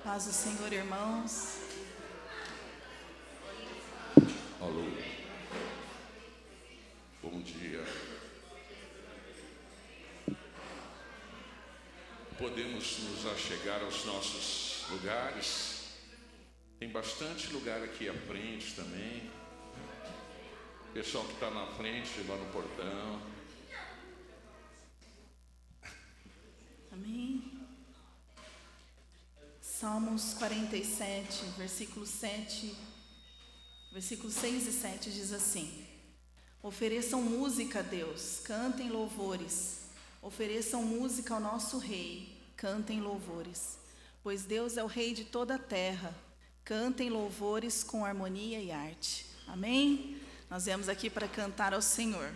Paz do Senhor, irmãos. Alô. Bom dia. Podemos nos achegar aos nossos lugares. Tem bastante lugar aqui à frente também. O pessoal que está na frente, lá no portão. Amém. Salmos 47, versículos 6 e 7 diz assim: ofereçam música a Deus, cantem louvores. Ofereçam música ao nosso Rei, cantem louvores. Pois Deus é o Rei de toda a terra, cantem louvores com harmonia e arte. Amém? Nós viemos aqui para cantar ao Senhor.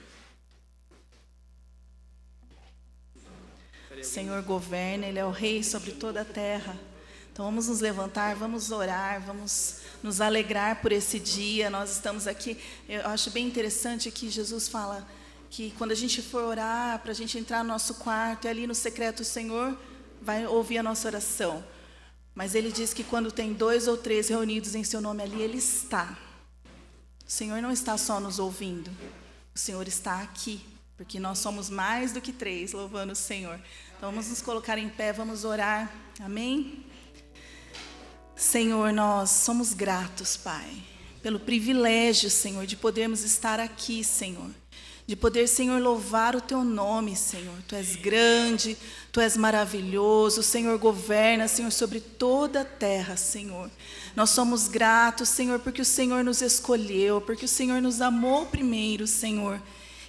O Senhor governa, Ele é o Rei sobre toda a terra. Então vamos nos levantar, vamos orar, vamos nos alegrar por esse dia. Nós estamos aqui, eu acho bem interessante que Jesus fala que quando a gente for orar, para a gente entrar no nosso quarto, e ali no secreto o Senhor vai ouvir a nossa oração. Mas Ele diz que quando tem 2 ou 3 reunidos em seu nome ali, Ele está. O Senhor não está só nos ouvindo, o Senhor está aqui, porque nós somos mais do que 3, louvando o Senhor. Então vamos nos colocar em pé, vamos orar, amém? Senhor, nós somos gratos, Pai, pelo privilégio, Senhor, de podermos estar aqui, Senhor. De poder, Senhor, louvar o Teu nome, Senhor. Tu és grande, Tu és maravilhoso, o Senhor governa, Senhor, sobre toda a terra, Senhor. Nós somos gratos, Senhor, porque o Senhor nos escolheu, porque o Senhor nos amou primeiro, Senhor.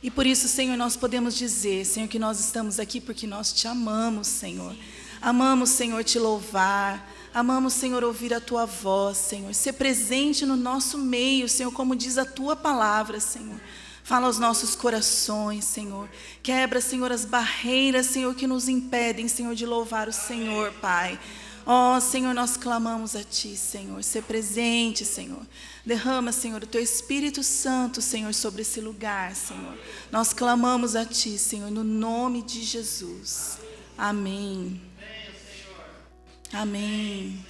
E por isso, Senhor, nós podemos dizer, Senhor, que nós estamos aqui porque nós Te amamos, Senhor. Amamos, Senhor, Te louvar. Amamos, Senhor, ouvir a Tua voz, Senhor. Ser presente no nosso meio, Senhor, como diz a Tua palavra, Senhor. Fala aos nossos corações, Senhor. Quebra, Senhor, as barreiras, Senhor, que nos impedem, Senhor, de louvar o Senhor, Pai. Ó, Senhor, nós clamamos a Ti, Senhor. Ser presente, Senhor. Derrama, Senhor, o Teu Espírito Santo, Senhor, sobre esse lugar, Senhor. Nós clamamos a Ti, Senhor, no nome de Jesus. Amém. Amém.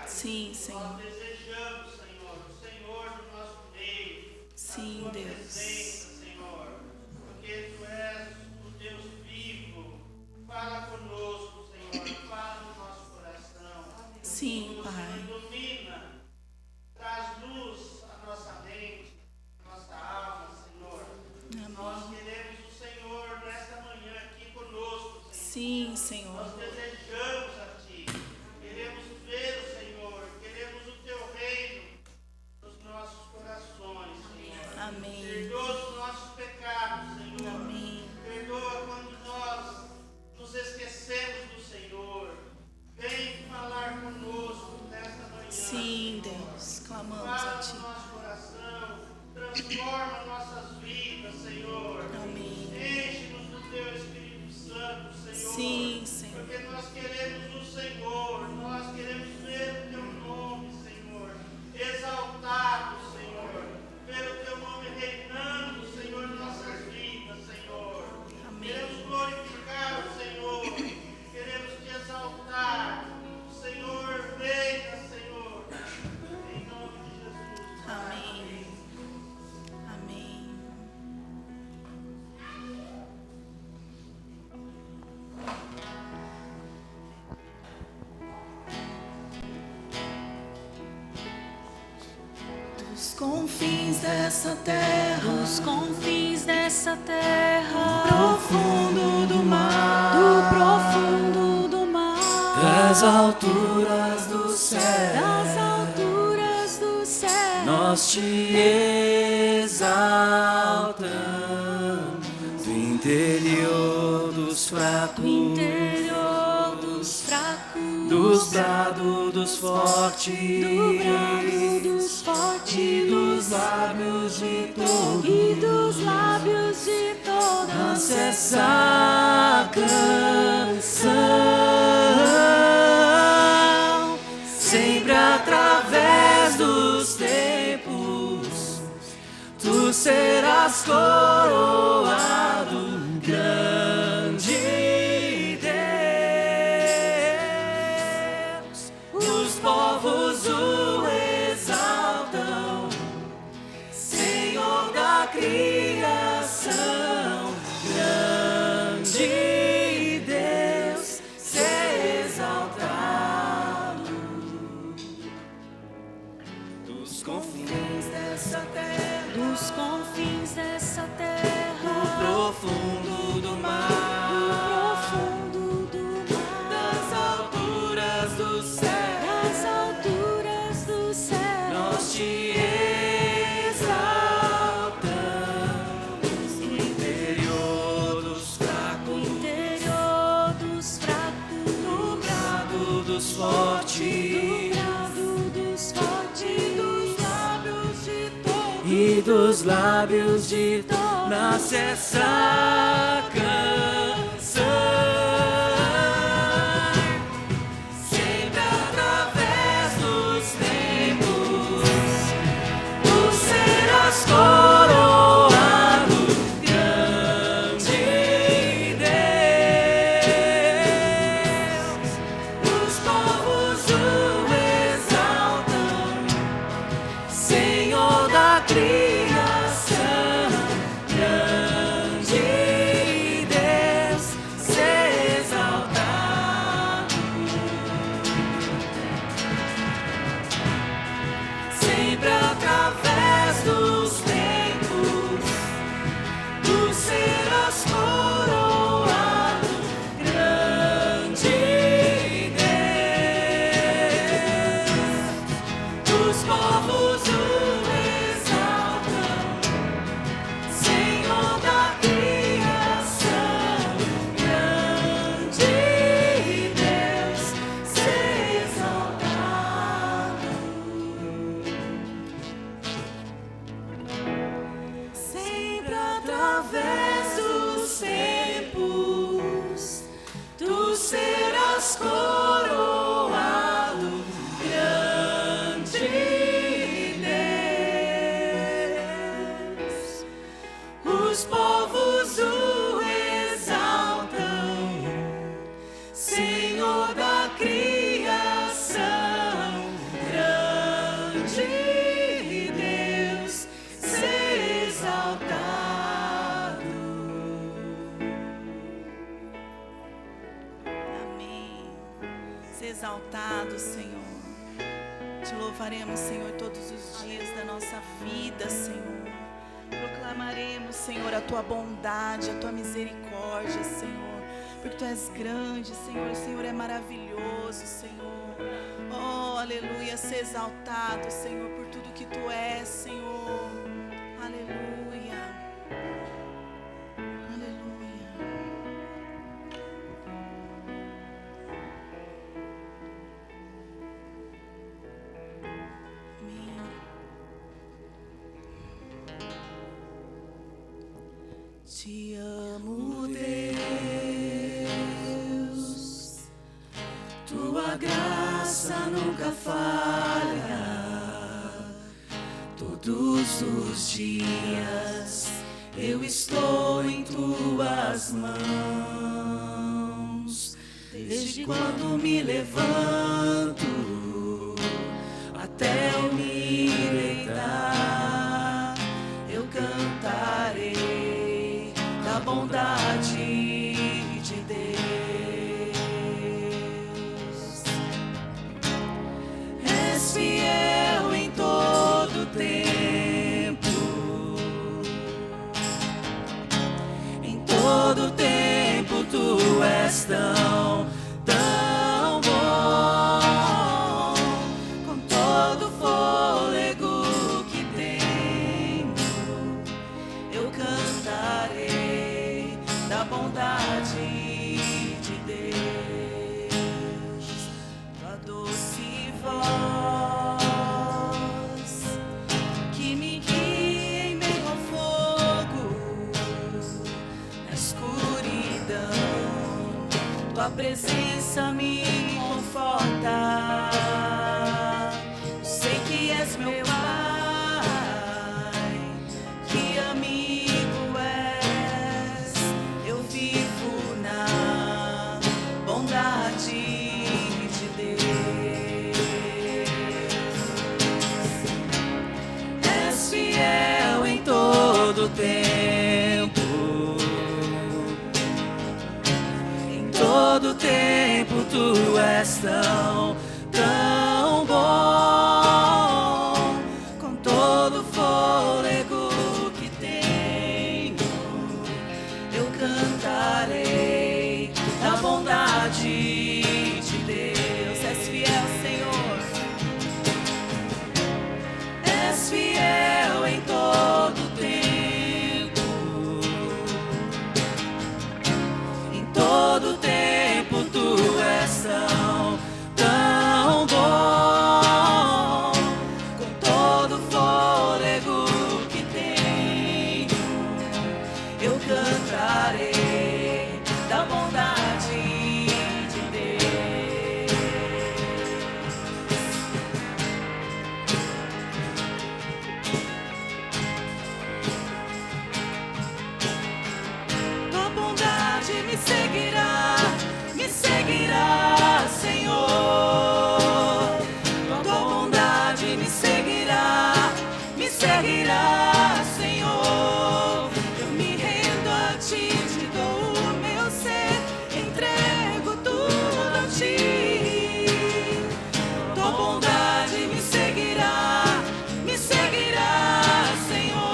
Sim, Senhor. Nós desejamos, Senhor, o Senhor no nosso meio. Sim, Deus. Presença, Senhor, porque Tu és o Deus vivo. Fala conosco, Senhor, fala no nosso coração. Sim, Pai. Senhor, ilumina, traz luz à nossa mente, à nossa alma, Senhor. Amém. Nós queremos o Senhor nesta manhã aqui conosco, Senhor. Sim, Senhor. Nós desejamos a Ti. Queremos ver o Senhor. Queremos o Teu reino nos nossos corações, Senhor. Amém. Perdoa os nossos pecados, Senhor. Amém. Perdoa quando nós nos esquecemos do Senhor. Vem falar conosco nesta manhã. Sim, Deus. Clamamos a Fala Ti. no nosso coração. Transforma nossas vidas, Senhor. Amém. Enche-nos do Teu Espírito Santo, Senhor. Sim, Senhor. Porque nós queremos o Senhor, nós queremos ver o Teu nome, Senhor, exaltado, Senhor, ver o Teu nome reinando, Senhor, em nossas vidas, Senhor. Amém. Queremos glorificar o Senhor, queremos Te exaltar. O Senhor reina, Senhor, em nome de Jesus. Amém. Amém. Dos confins dessa terra, Dos confins dessa terra, profundo do do mar, profundo do mar, Das alturas do céu, das alturas do céu, nós Te exaltamos. Do interior dos fracos, do interior dos fracos, dos brados dos fortes, do brado dos fortes, e dos lábios de todos, e dos lábios de toda nasce essa canção, sempre através dos tempos, tu serás coroado, grande Deus. Os povos o exaltam, Senhor da criação, grande Deus, ser exaltado. Dos confins dessa terra, Dos confins dessa terra, do profundo do mar, do profundo do mar, das alturas do céu, das alturas do céu, nós te exaltamos. No interior dos fracos, interior dos fracos, no brado dos fortes, brado dos fortes, e dos lábios de todos nasce essa canção, sempre através dos tempos, tu serás coroado, grande Deus. Os povos o exaltam, Senhor da criação, grande Deus, ser exaltado. Sempre através dos tempos, tu serás coroado, grande Deus. Os povos o exaltam, Senhor da criação, grande Deus, ser exaltado. Sempre através dos tempos, tu serás coroado, grande Deus. Os povos o exaltam, Senhor da criação, grande Deus, ser exaltado. Amém. Ser exaltado, Senhor. Te louvaremos, Senhor, todos os dias da nossa vida, Senhor. Proclamaremos, Senhor, a tua bondade, a tua misericórdia, Senhor. Porque tu és grande, Senhor. O Senhor é maravilhoso, Senhor. Oh, aleluia. Ser exaltado, Senhor, por tudo que tu és, Senhor. Aleluia. Aleluia. Amém. Te amo, Deus. Tua graça nunca falha. Todos os dias eu estou em tuas mãos. Desde quando me levanto até eu me deitar, eu cantarei da bondade de Deus. És fiel em todo tempo, em todo tempo tu és tão bom. Com todo fôlego que tenho, eu cantarei da bondade de Deus. Tua doce voz que me guia em meio ao fogo, tua presença me conforta. Eu sei que és meu Pai, que amigo és. Eu vivo na bondade de Deus. És fiel em todo tempo. Em todo tempo tu és tão bom. Com todo fôlego que tenho, eu cantarei da bondade de Deus. És fiel, Senhor. És fiel em todo tempo. Em todo tempo tu és tão bom. Com todo fôlego que tenho, eu cantarei da bondade de Deus. Tua bondade me seguirá, Senhor. Tua bondade me seguirá, Senhor. Eu me rendo a ti, te dou o meu ser, entrego tudo a ti. Tua bondade me seguirá, Senhor.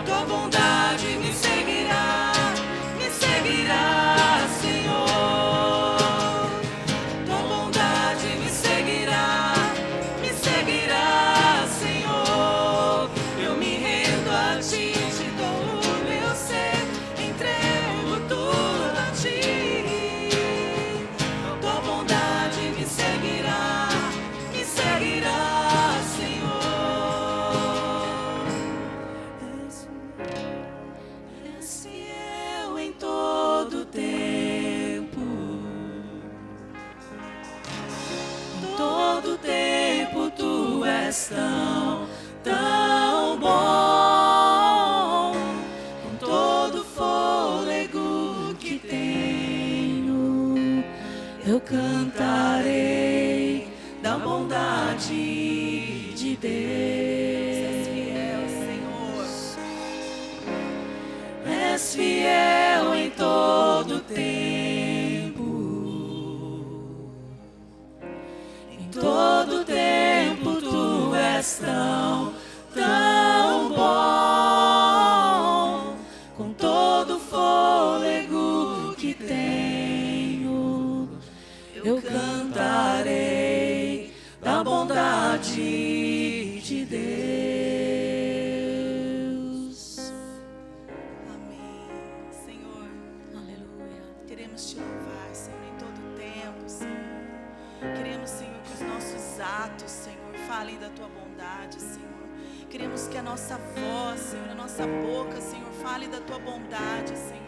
Tua bondade me seguirá, Senhor. Tua bondade me seguirá, Senhor. Eu me rendo a ti, te dou o meu ser, entrego tudo a ti. Tua bondade me seguirá, Senhor. És fiel em todo tempo. Em todo tempo tu és tão bom. Com todo fôlego que tenho, eu cantarei da bondade de Deus. És fiel, Senhor. És fiel em todo tempo. Em todo tempo tu és tão bom. Com todo fôlego que tenho, eu cantarei da bondade de Deus. Amém. Senhor, Aleluia. queremos te louvar, Senhor, em todo o tempo, Senhor. Queremos, Senhor, que os nossos atos, Senhor, falem da tua bondade, Senhor. Queremos que a nossa voz, Senhor, a nossa boca, Senhor, fale da tua bondade, Senhor.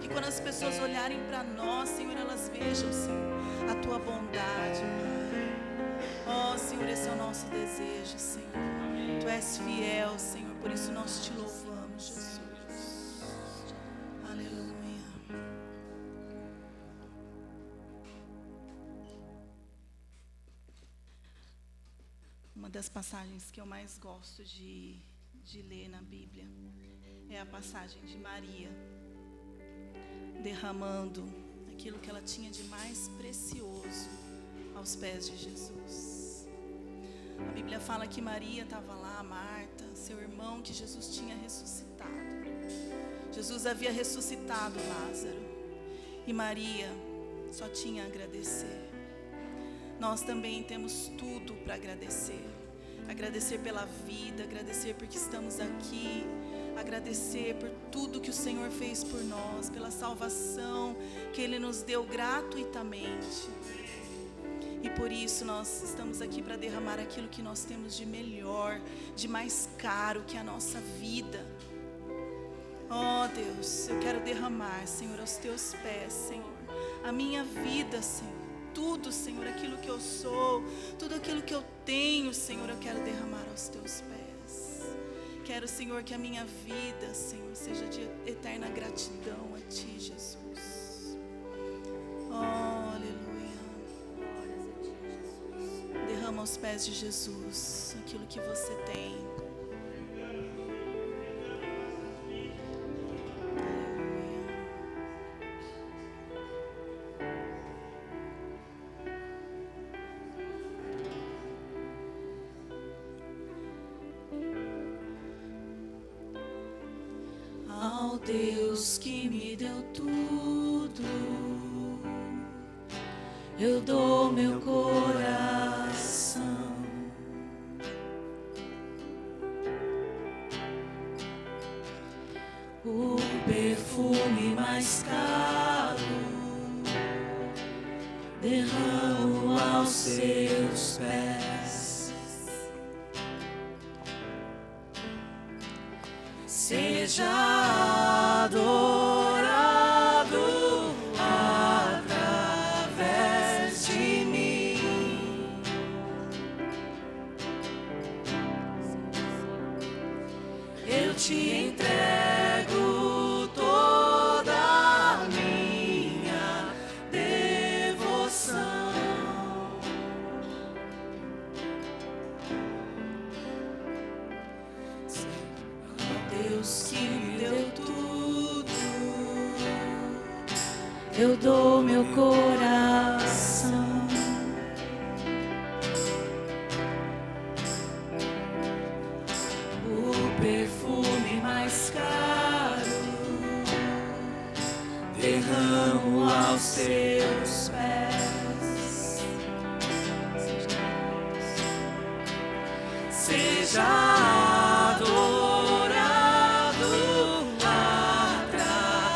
Que quando as pessoas olharem para nós, Senhor, elas vejam, Senhor, a tua bondade, Pai. Oh, Senhor, esse é o nosso desejo, Senhor. Tu és fiel, Senhor, por isso nós te louvamos, Jesus. Aleluia. Uma das passagens que eu mais gosto de ler na Bíblia é a passagem de Maria derramando aquilo que ela tinha de mais precioso aos pés de Jesus. A Bíblia fala que Maria estava lá, Marta, seu irmão, que Jesus tinha ressuscitado. Jesus havia ressuscitado Lázaro e Maria só tinha a agradecer. Nós também temos tudo para agradecer. Agradecer pela vida, agradecer porque estamos aqui, agradecer por tudo que o Senhor fez por nós, pela salvação que Ele nos deu gratuitamente. E por isso nós estamos aqui para derramar aquilo que nós temos de melhor, de mais caro, que é a nossa vida. Oh Deus, eu quero derramar, Senhor, aos teus pés, Senhor, a minha vida, Senhor, tudo, Senhor, aquilo que eu sou, tudo aquilo que eu tenho, Senhor, eu quero derramar aos teus pés. Quero, Senhor, que a minha vida, Senhor, seja de eterna gratidão a Ti, Jesus. Oh, aleluia. Derrama aos pés de Jesus aquilo que você tem. Ao Deus que me deu tudo, eu dou meu coração. O perfume mais caro derramo aos seus pés. Seja adorado através de mim. Eu te entrego toda a minha devoção. Deus que me deu tudo, eu dou meu coração. O perfume mais caro derramo aos seus pés. Seja adorado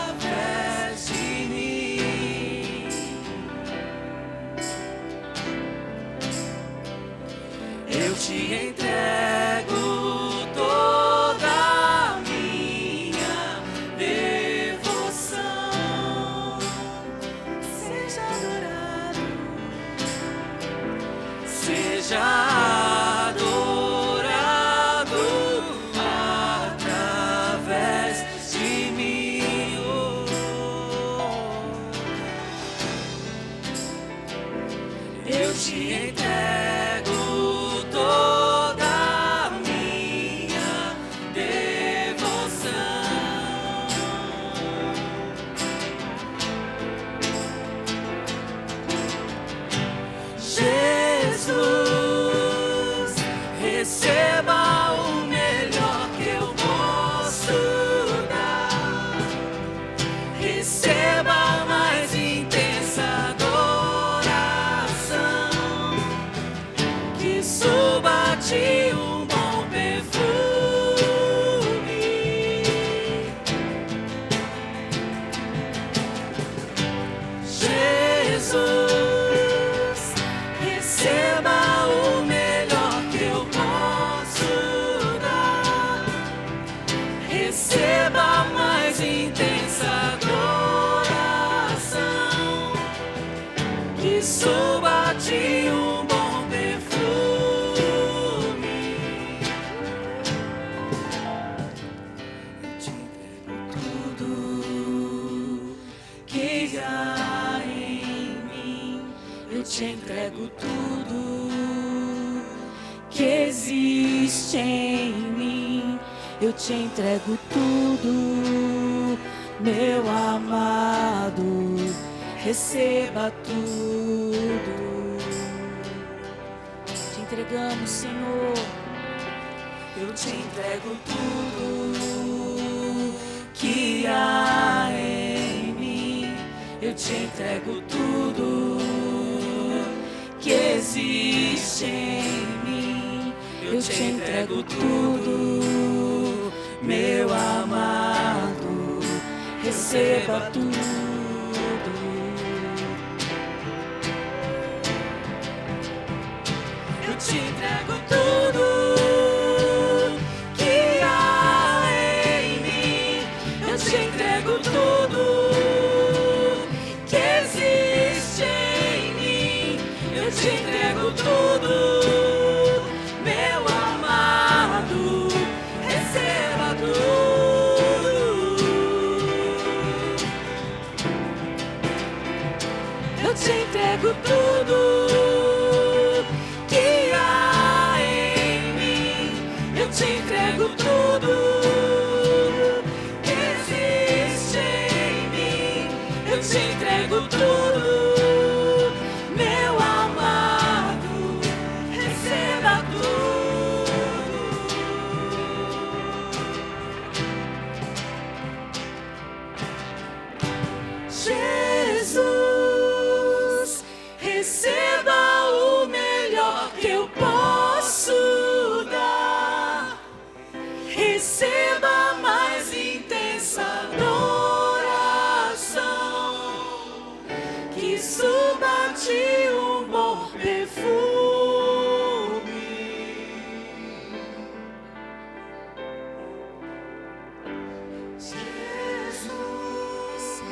através de mim. Eu te entrego toda a minha devoção. Seja adorado, seja adorado através de mim. Eu te entrego toda a minha devoção. Jesus, receba o melhor que eu posso dar. Receba a mais intensa adoração, que suba a ti um bom perfume. Jesus, receba o melhor que eu posso dar. Receba a mais intensa adoração, que suba a ti um bom perfume. Eu te entrego tudo que há em mim. Eu te entrego tudo que existe em mim. Eu te entrego tudo, meu amado. Receba tudo. Te entregamos, Senhor. Eu te entrego tudo que há em mim. Eu te entrego tudo que existe em mim. Eu te entrego tudo, meu amado. Receba tudo. Eu te entrego tudo que há em mim. Eu te entrego entrego tudo que existe em mim. Eu te entrego tudo, meu amado, receba tudo. Eu te entrego tudo que há em mim. Eu te entrego tudo que existe em mim. Eu te entrego tudo, meu amado, receba tudo. Jesus, receba o melhor que eu posso dar. Receba a mais intensa adoração, que suba a ti um bom perfume. Jesus,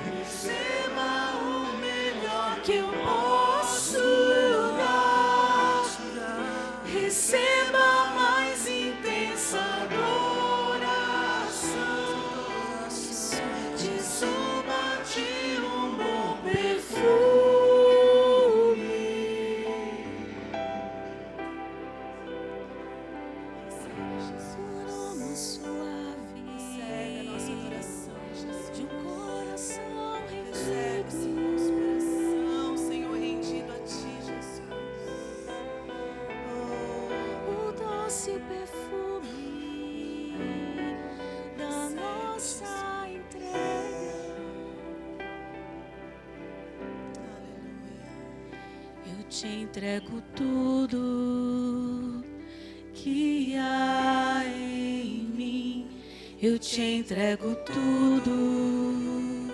receba o melhor que eu posso dar. Receba a mais intensa adoração, que suba a ti um bom perfume. Um aroma suave, Recebe a nossa adoração, Jesus. de um coração Recebe, Senhor, rendido. nosso coração, Senhor, rendido a ti, Jesus. O doce perfume da nossa entrega. Eu te entrego tudo que há em mim. Eu te entrego tudo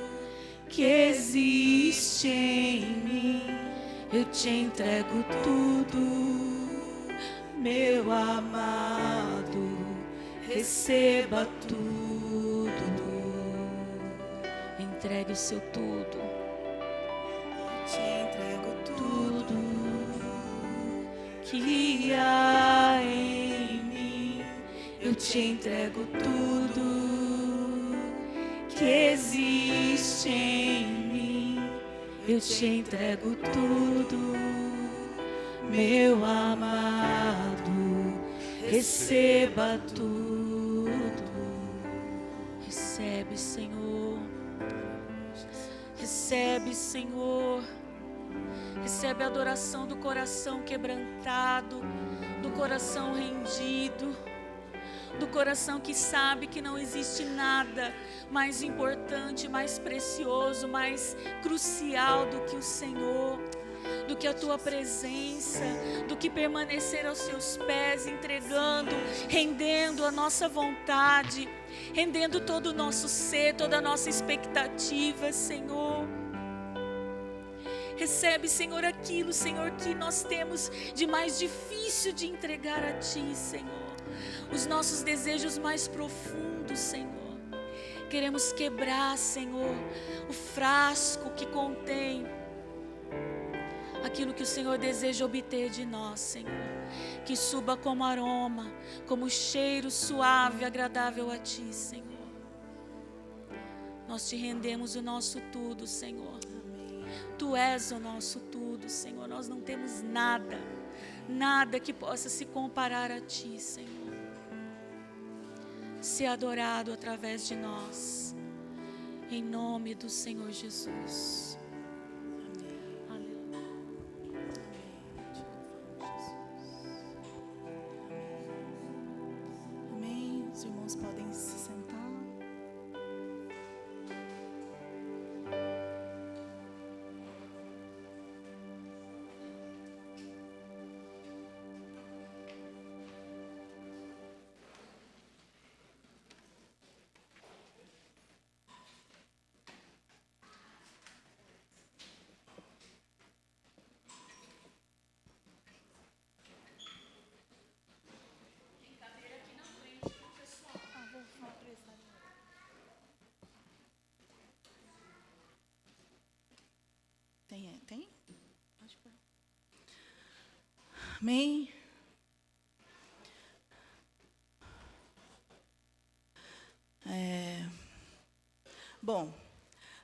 que existe em mim. Eu te entrego tudo, meu amado, receba tudo. Entregue o seu tudo, Eu te entrego tudo que há em mim. Eu te entrego tudo que existe em mim. Eu te entrego tudo, meu amado, receba tudo. Recebe, Senhor. Recebe, Senhor. Recebe a adoração do coração quebrantado, do coração rendido, do coração que sabe que não existe nada mais importante, mais precioso, mais crucial do que o Senhor, do que a tua presença, do que permanecer aos seus pés, entregando, rendendo a nossa vontade, rendendo todo o nosso ser, toda a nossa expectativa, Senhor. Recebe, Senhor, aquilo, Senhor, que nós temos de mais difícil de entregar a Ti, Senhor. Os nossos desejos mais profundos, Senhor. Queremos quebrar, Senhor, o frasco que contém aquilo que o Senhor deseja obter de nós, Senhor. Que suba como aroma, como cheiro suave e agradável a Ti, Senhor. Nós Te rendemos o nosso tudo, Senhor. Tu és o nosso tudo, Senhor. Nós não temos nada, nada que possa se comparar a Ti, Senhor. Ser adorado através de nós, em nome do Senhor Jesus. Aleluia. Amém. Os irmãos podem se sentar. Amém? Bom,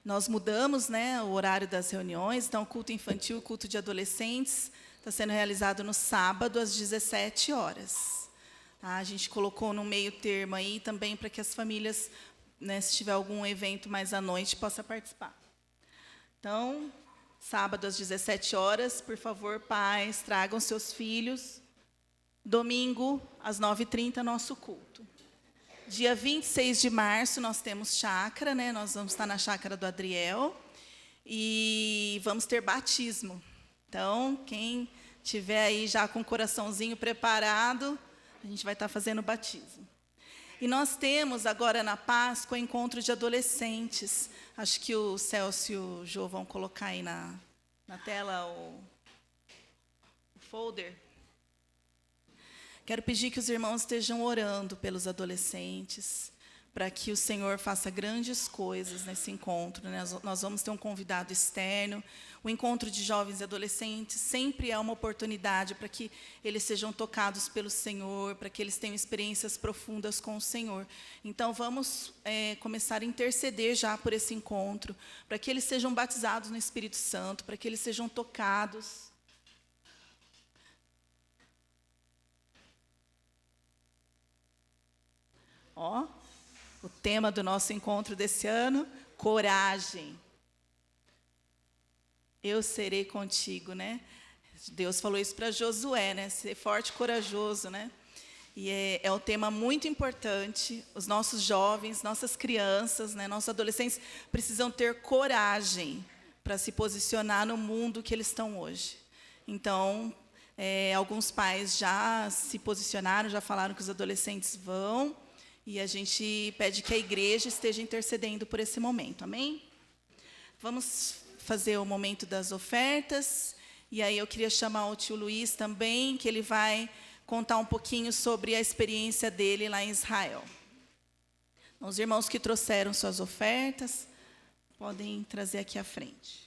nós mudamos, né, o horário das reuniões, então o culto infantil, o culto de adolescentes está sendo realizado no sábado às 17 horas. Tá? A gente colocou no meio termo aí também para que as famílias, né, se tiver algum evento mais à noite, possa participar. Então, sábado às 17 horas, por favor, pais, tragam seus filhos. Domingo, às 9h30, nosso culto. Dia 26 de março, nós temos chácara, né? Nós vamos estar na chácara do Adriel. E vamos ter batismo. Então, quem tiver aí já com o coraçãozinho preparado, a gente vai estar fazendo batismo. E nós temos agora na Páscoa o encontro de adolescentes. Acho que o Celso e o Jô vão colocar aí na tela o folder. Quero pedir que os irmãos estejam orando pelos adolescentes, para que o Senhor faça grandes coisas nesse encontro, né? Nós vamos ter um convidado externo. O encontro de jovens e adolescentes sempre é uma oportunidade para que eles sejam tocados pelo Senhor, para que eles tenham experiências profundas com o Senhor. Então, vamos começar a interceder já por esse encontro, para que eles sejam batizados no Espírito Santo, para que eles sejam tocados. Ó, o tema do nosso encontro desse ano, coragem. Eu serei contigo, né? Deus falou isso para Josué, né? Ser forte e corajoso, né? E é um tema muito importante. Os nossos jovens, nossas crianças, né, nossos adolescentes precisam ter coragem para se posicionar no mundo que eles estão hoje. Então, alguns pais já se posicionaram, já falaram que os adolescentes vão. E a gente pede que a igreja esteja intercedendo por esse momento, amém? Vamos fazer o momento das ofertas. E aí eu queria chamar o tio Luiz também, que ele vai contar um pouquinho sobre a experiência dele lá em Israel. Os irmãos que trouxeram suas ofertas, podem trazer aqui à frente.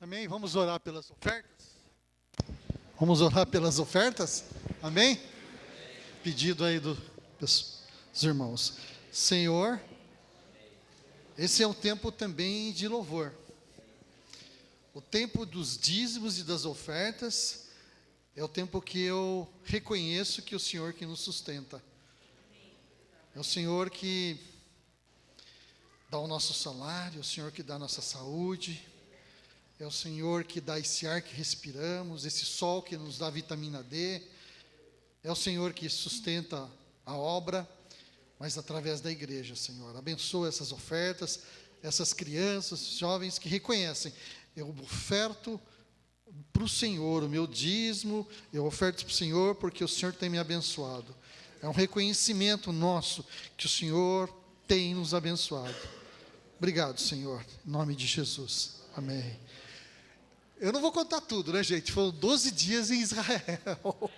Amém? Vamos orar pelas ofertas? Vamos orar pelas ofertas? Amém? Pedido aí dos irmãos. Senhor, esse é um tempo também de louvor. O tempo dos dízimos e das ofertas é o tempo que eu reconheço que é o Senhor que nos sustenta. É o Senhor que dá o nosso salário, é o Senhor que dá a nossa saúde, é o Senhor que dá esse ar que respiramos, esse sol que nos dá vitamina D, é o Senhor que sustenta a obra, mas através da igreja, Senhor. Abençoa essas ofertas, essas crianças, jovens que reconhecem, eu oferto para o Senhor o meu dízimo, eu oferto para o Senhor porque o Senhor tem me abençoado. É um reconhecimento nosso que o Senhor tem nos abençoado. Obrigado, Senhor, em nome de Jesus. Amém. Eu não vou contar tudo, né, gente? Foram 12 dias em Israel.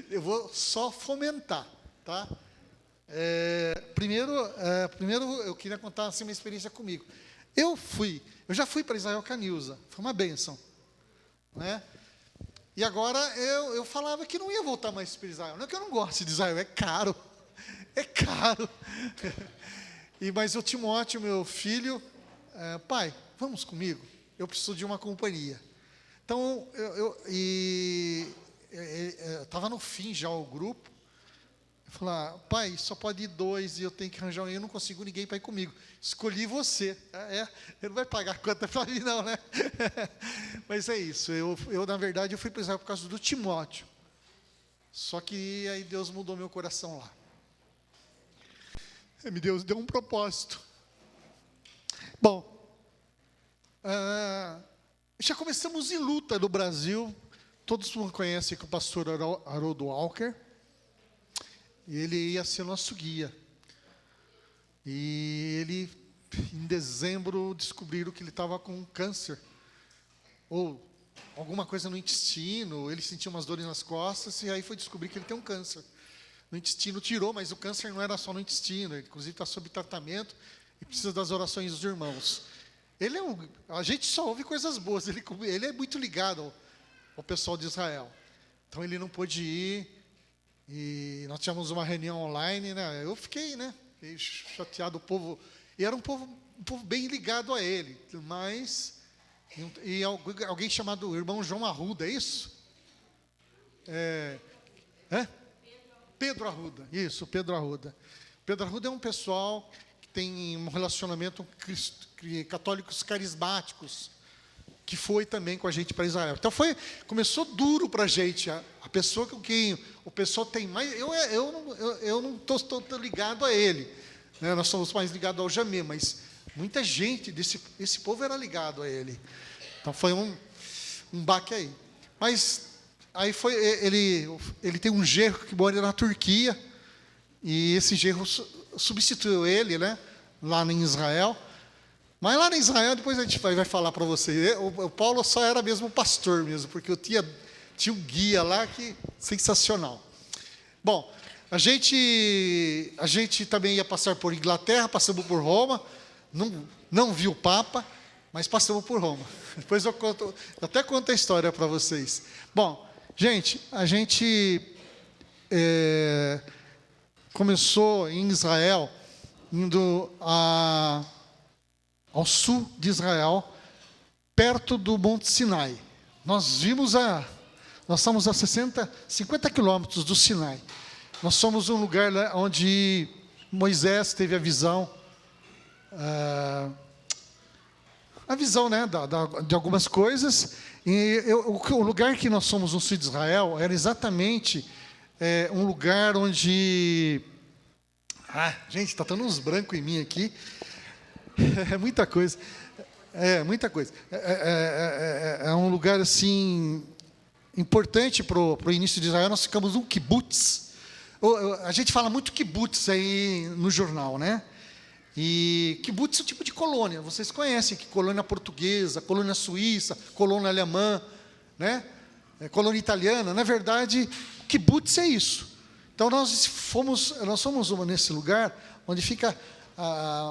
Eu vou só fomentar, tá? Primeiro eu queria contar assim, uma experiência comigo. Eu já fui para Israel com a Nilza. Foi uma bênção, né? E agora eu falava que não ia voltar mais para Israel. Não é que eu não gosto de Israel, é caro. É caro. Mas o Timóteo, meu filho, pai, vamos comigo? Eu preciso de uma companhia. Então, eu estava no fim já o grupo, Eu falei, pai, só pode ir 2 e eu tenho que arranjar um, eu não consigo ninguém para ir comigo. Escolhi você. Ele não vai pagar conta para mim não, né? Mas é isso, eu na verdade, eu fui para Israel por causa do Timóteo. Só que aí Deus mudou meu coração lá. Deus deu um propósito. Bom, já começamos em luta no Brasil. Todos conhecem que o pastor Haroldo Walker. Ele ia ser nosso guia. E ele, em dezembro, descobriram que ele estava com câncer. Ou alguma coisa no intestino, ele sentia umas dores nas costas, e aí foi descobrir que ele tem um câncer. No intestino tirou, mas o câncer não era só no intestino, ele inclusive está sob tratamento e precisa das orações dos irmãos. A gente só ouve coisas boas, ele é muito ligado ao pessoal de Israel. Então ele não pôde ir, e nós tivemos uma reunião online, né? Eu fiquei, né? Fiquei chateado, o povo, e era um povo bem ligado a ele, mas, e alguém chamado o irmão João Arruda, é isso? Pedro Arruda, isso, Pedro Arruda. Pedro Arruda é um pessoal que tem um relacionamento com católicos carismáticos, que foi também com a gente para Israel. Então começou duro para a gente. A pessoa com quem o pessoal tem mais. Eu não estou ligado a ele, né? Nós somos mais ligados ao Jamê, mas muita gente esse povo era ligado a ele. Então foi um baque aí. Mas aí ele tem um genro que mora na Turquia, e esse genro substituiu ele, né? Lá em Israel. Mas lá em Israel, depois a gente vai falar para você. O Paulo só era mesmo pastor mesmo, porque eu tinha um guia lá que sensacional. Bom, a gente também ia passar por Inglaterra, passamos por Roma, não vi o Papa, mas passamos por Roma. Depois eu até conto a história para vocês. Bom, gente, a gente começou em Israel, indo ao sul de Israel, perto do Monte Sinai. Nós estamos a 50 quilômetros do Sinai. Nós somos um lugar lá onde Moisés teve a visão, né, de algumas coisas. E o lugar que nós somos no sul de Israel era exatamente um lugar onde... gente, está dando uns brancos em mim aqui. É muita coisa. Muita coisa. É um lugar, assim, importante para o início de Israel. Nós ficamos num kibbutz. A gente fala muito kibbutz aí no jornal, né? E kibbutz é um tipo de colônia. Vocês conhecem que colônia portuguesa, colônia suíça, colônia alemã, né? Colônia italiana. Na verdade, kibbutz é isso. Então, nós fomos nesse lugar onde fica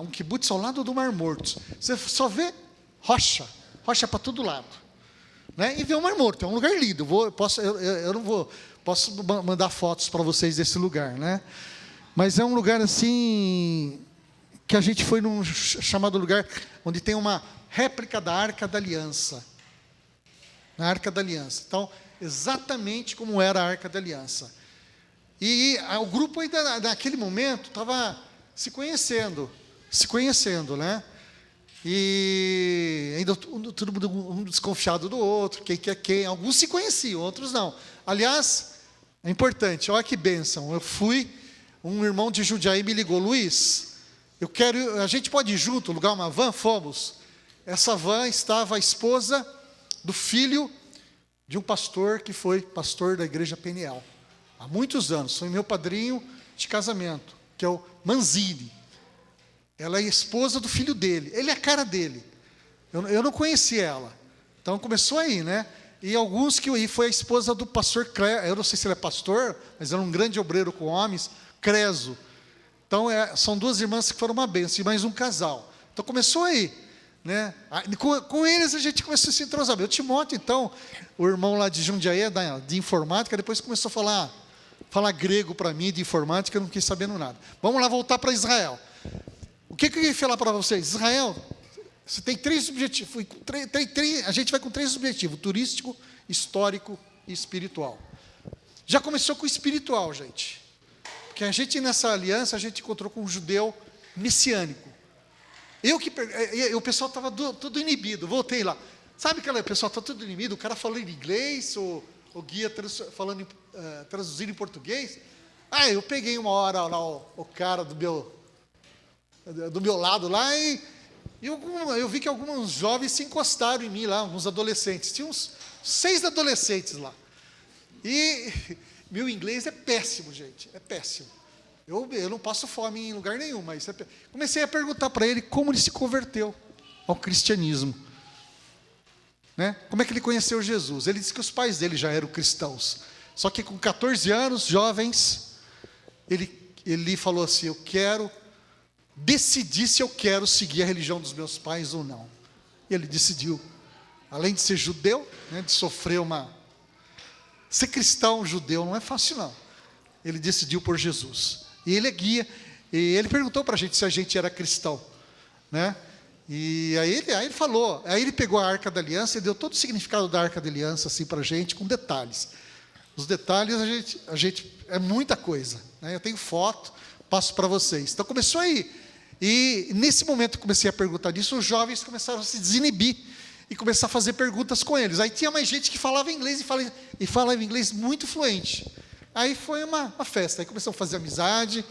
um kibbutz ao lado do Mar Morto. Você só vê rocha para todo lado, né? E vê o Mar Morto. É um lugar lindo. Posso mandar fotos para vocês desse lugar, né? Mas é um lugar assim que a gente foi num chamado lugar onde tem uma réplica da Arca da Aliança. Na Arca da Aliança. Então, exatamente como era a Arca da Aliança. E o grupo ainda naquele momento estava se conhecendo, né? E ainda todo mundo um desconfiado do outro, quem que é quem. Alguns se conheciam, outros não. Aliás, é importante, olha que bênção. Um irmão de Jundiaí me ligou, Luiz, a gente pode ir junto, alugar uma van? Fomos. Essa van estava a esposa do filho de um pastor que foi pastor da igreja Peniel. Há muitos anos, foi meu padrinho de casamento, que é o Manzini. Ela é esposa do filho dele. Ele é a cara dele. Eu não conheci ela. Então começou aí, né? E alguns que eu ia, foi a esposa do pastor Creso. Eu não sei se ele é pastor, mas era um grande obreiro com homens, Creso. Então são duas irmãs que foram uma bênção, e mais um casal. Então começou aí, né? Com eles a gente começou a se entrosar. O Timóteo, então, o irmão lá de Jundiaí, de informática, depois começou a falar grego para mim, de informática, eu não quis sabendo nada. Vamos lá voltar para Israel. O que eu ia falar para vocês? Israel, você tem 3 objetivos. A gente vai com 3 objetivos: turístico, histórico e espiritual. Já começou com o espiritual, gente. Porque a gente, nessa aliança, a gente encontrou com um judeu messiânico. O pessoal estava todo inibido, voltei lá. Sabe aquele pessoal está todo inibido, o cara falando em inglês, o guia traduzindo em português. Eu peguei uma hora lá o cara do meu lado lá e eu vi que alguns jovens se encostaram em mim lá, uns adolescentes. Tinha uns 6 adolescentes lá. E meu inglês é péssimo, gente, é péssimo. Eu não passo fome em lugar nenhum, mas comecei a perguntar para ele como ele se converteu ao cristianismo. Né? Como é que ele conheceu Jesus? Ele disse que os pais dele já eram cristãos. Só que com 14 anos, jovens, ele falou assim, eu quero decidir se eu quero seguir a religião dos meus pais ou não. E ele decidiu, além de ser judeu, né, de sofrer ser cristão judeu não é fácil não. Ele decidiu por Jesus. E ele é guia. E ele perguntou para a gente se a gente era cristão. Né? E aí ele falou. Aí ele pegou a Arca da Aliança e deu todo o significado da Arca da Aliança assim, para a gente, com detalhes. Os detalhes a gente é muita coisa. Né? Eu tenho foto, passo para vocês. Então começou aí. E nesse momento que comecei a perguntar disso, os jovens começaram a se desinibir e começar a fazer perguntas com eles. Aí tinha mais gente que falava inglês e falava inglês muito fluente. Aí foi uma festa, aí começamos a fazer amizade,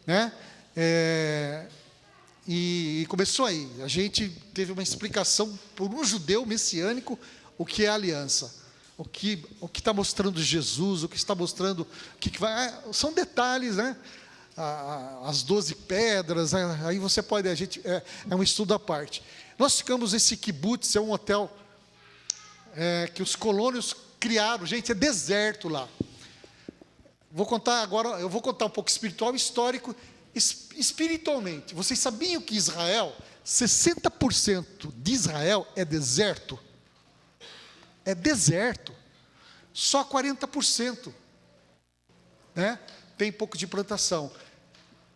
né? E começou aí. A gente teve uma explicação por um judeu messiânico o que é a aliança, o que está mostrando Jesus, o que está mostrando o que vai. São detalhes, né? As 12 pedras. Aí você pode. É um estudo à parte. Nós ficamos nesse kibbutz, é um hotel que os colônios criaram. Gente, é deserto lá. Eu vou contar um pouco espiritual e histórico. Espiritualmente, vocês sabiam que Israel, 60% de Israel é deserto? É deserto. Só 40%. Né? Tem pouco de plantação.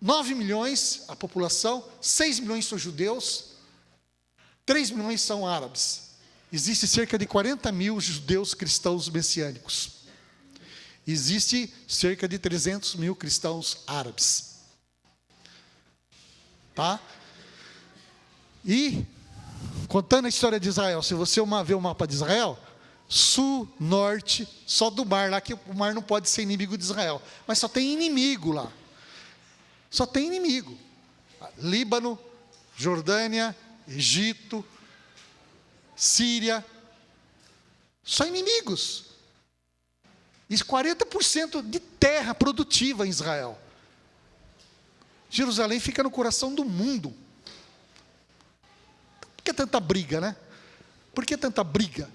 9 milhões a população, 6 milhões são judeus, 3 milhões são árabes. Existe cerca de 40 mil judeus cristãos messiânicos. Existe cerca de 300 mil cristãos árabes. Tá? E, contando a história de Israel, se você ver o mapa de Israel, sul, norte, só do mar lá, que o mar não pode ser inimigo de Israel. Mas só tem inimigo lá. Só tem inimigo. Líbano, Jordânia, Egito, Síria. Só inimigos. E 40% de terra produtiva em Israel. Jerusalém fica no coração do mundo. Por que tanta briga, né? Por que tanta briga?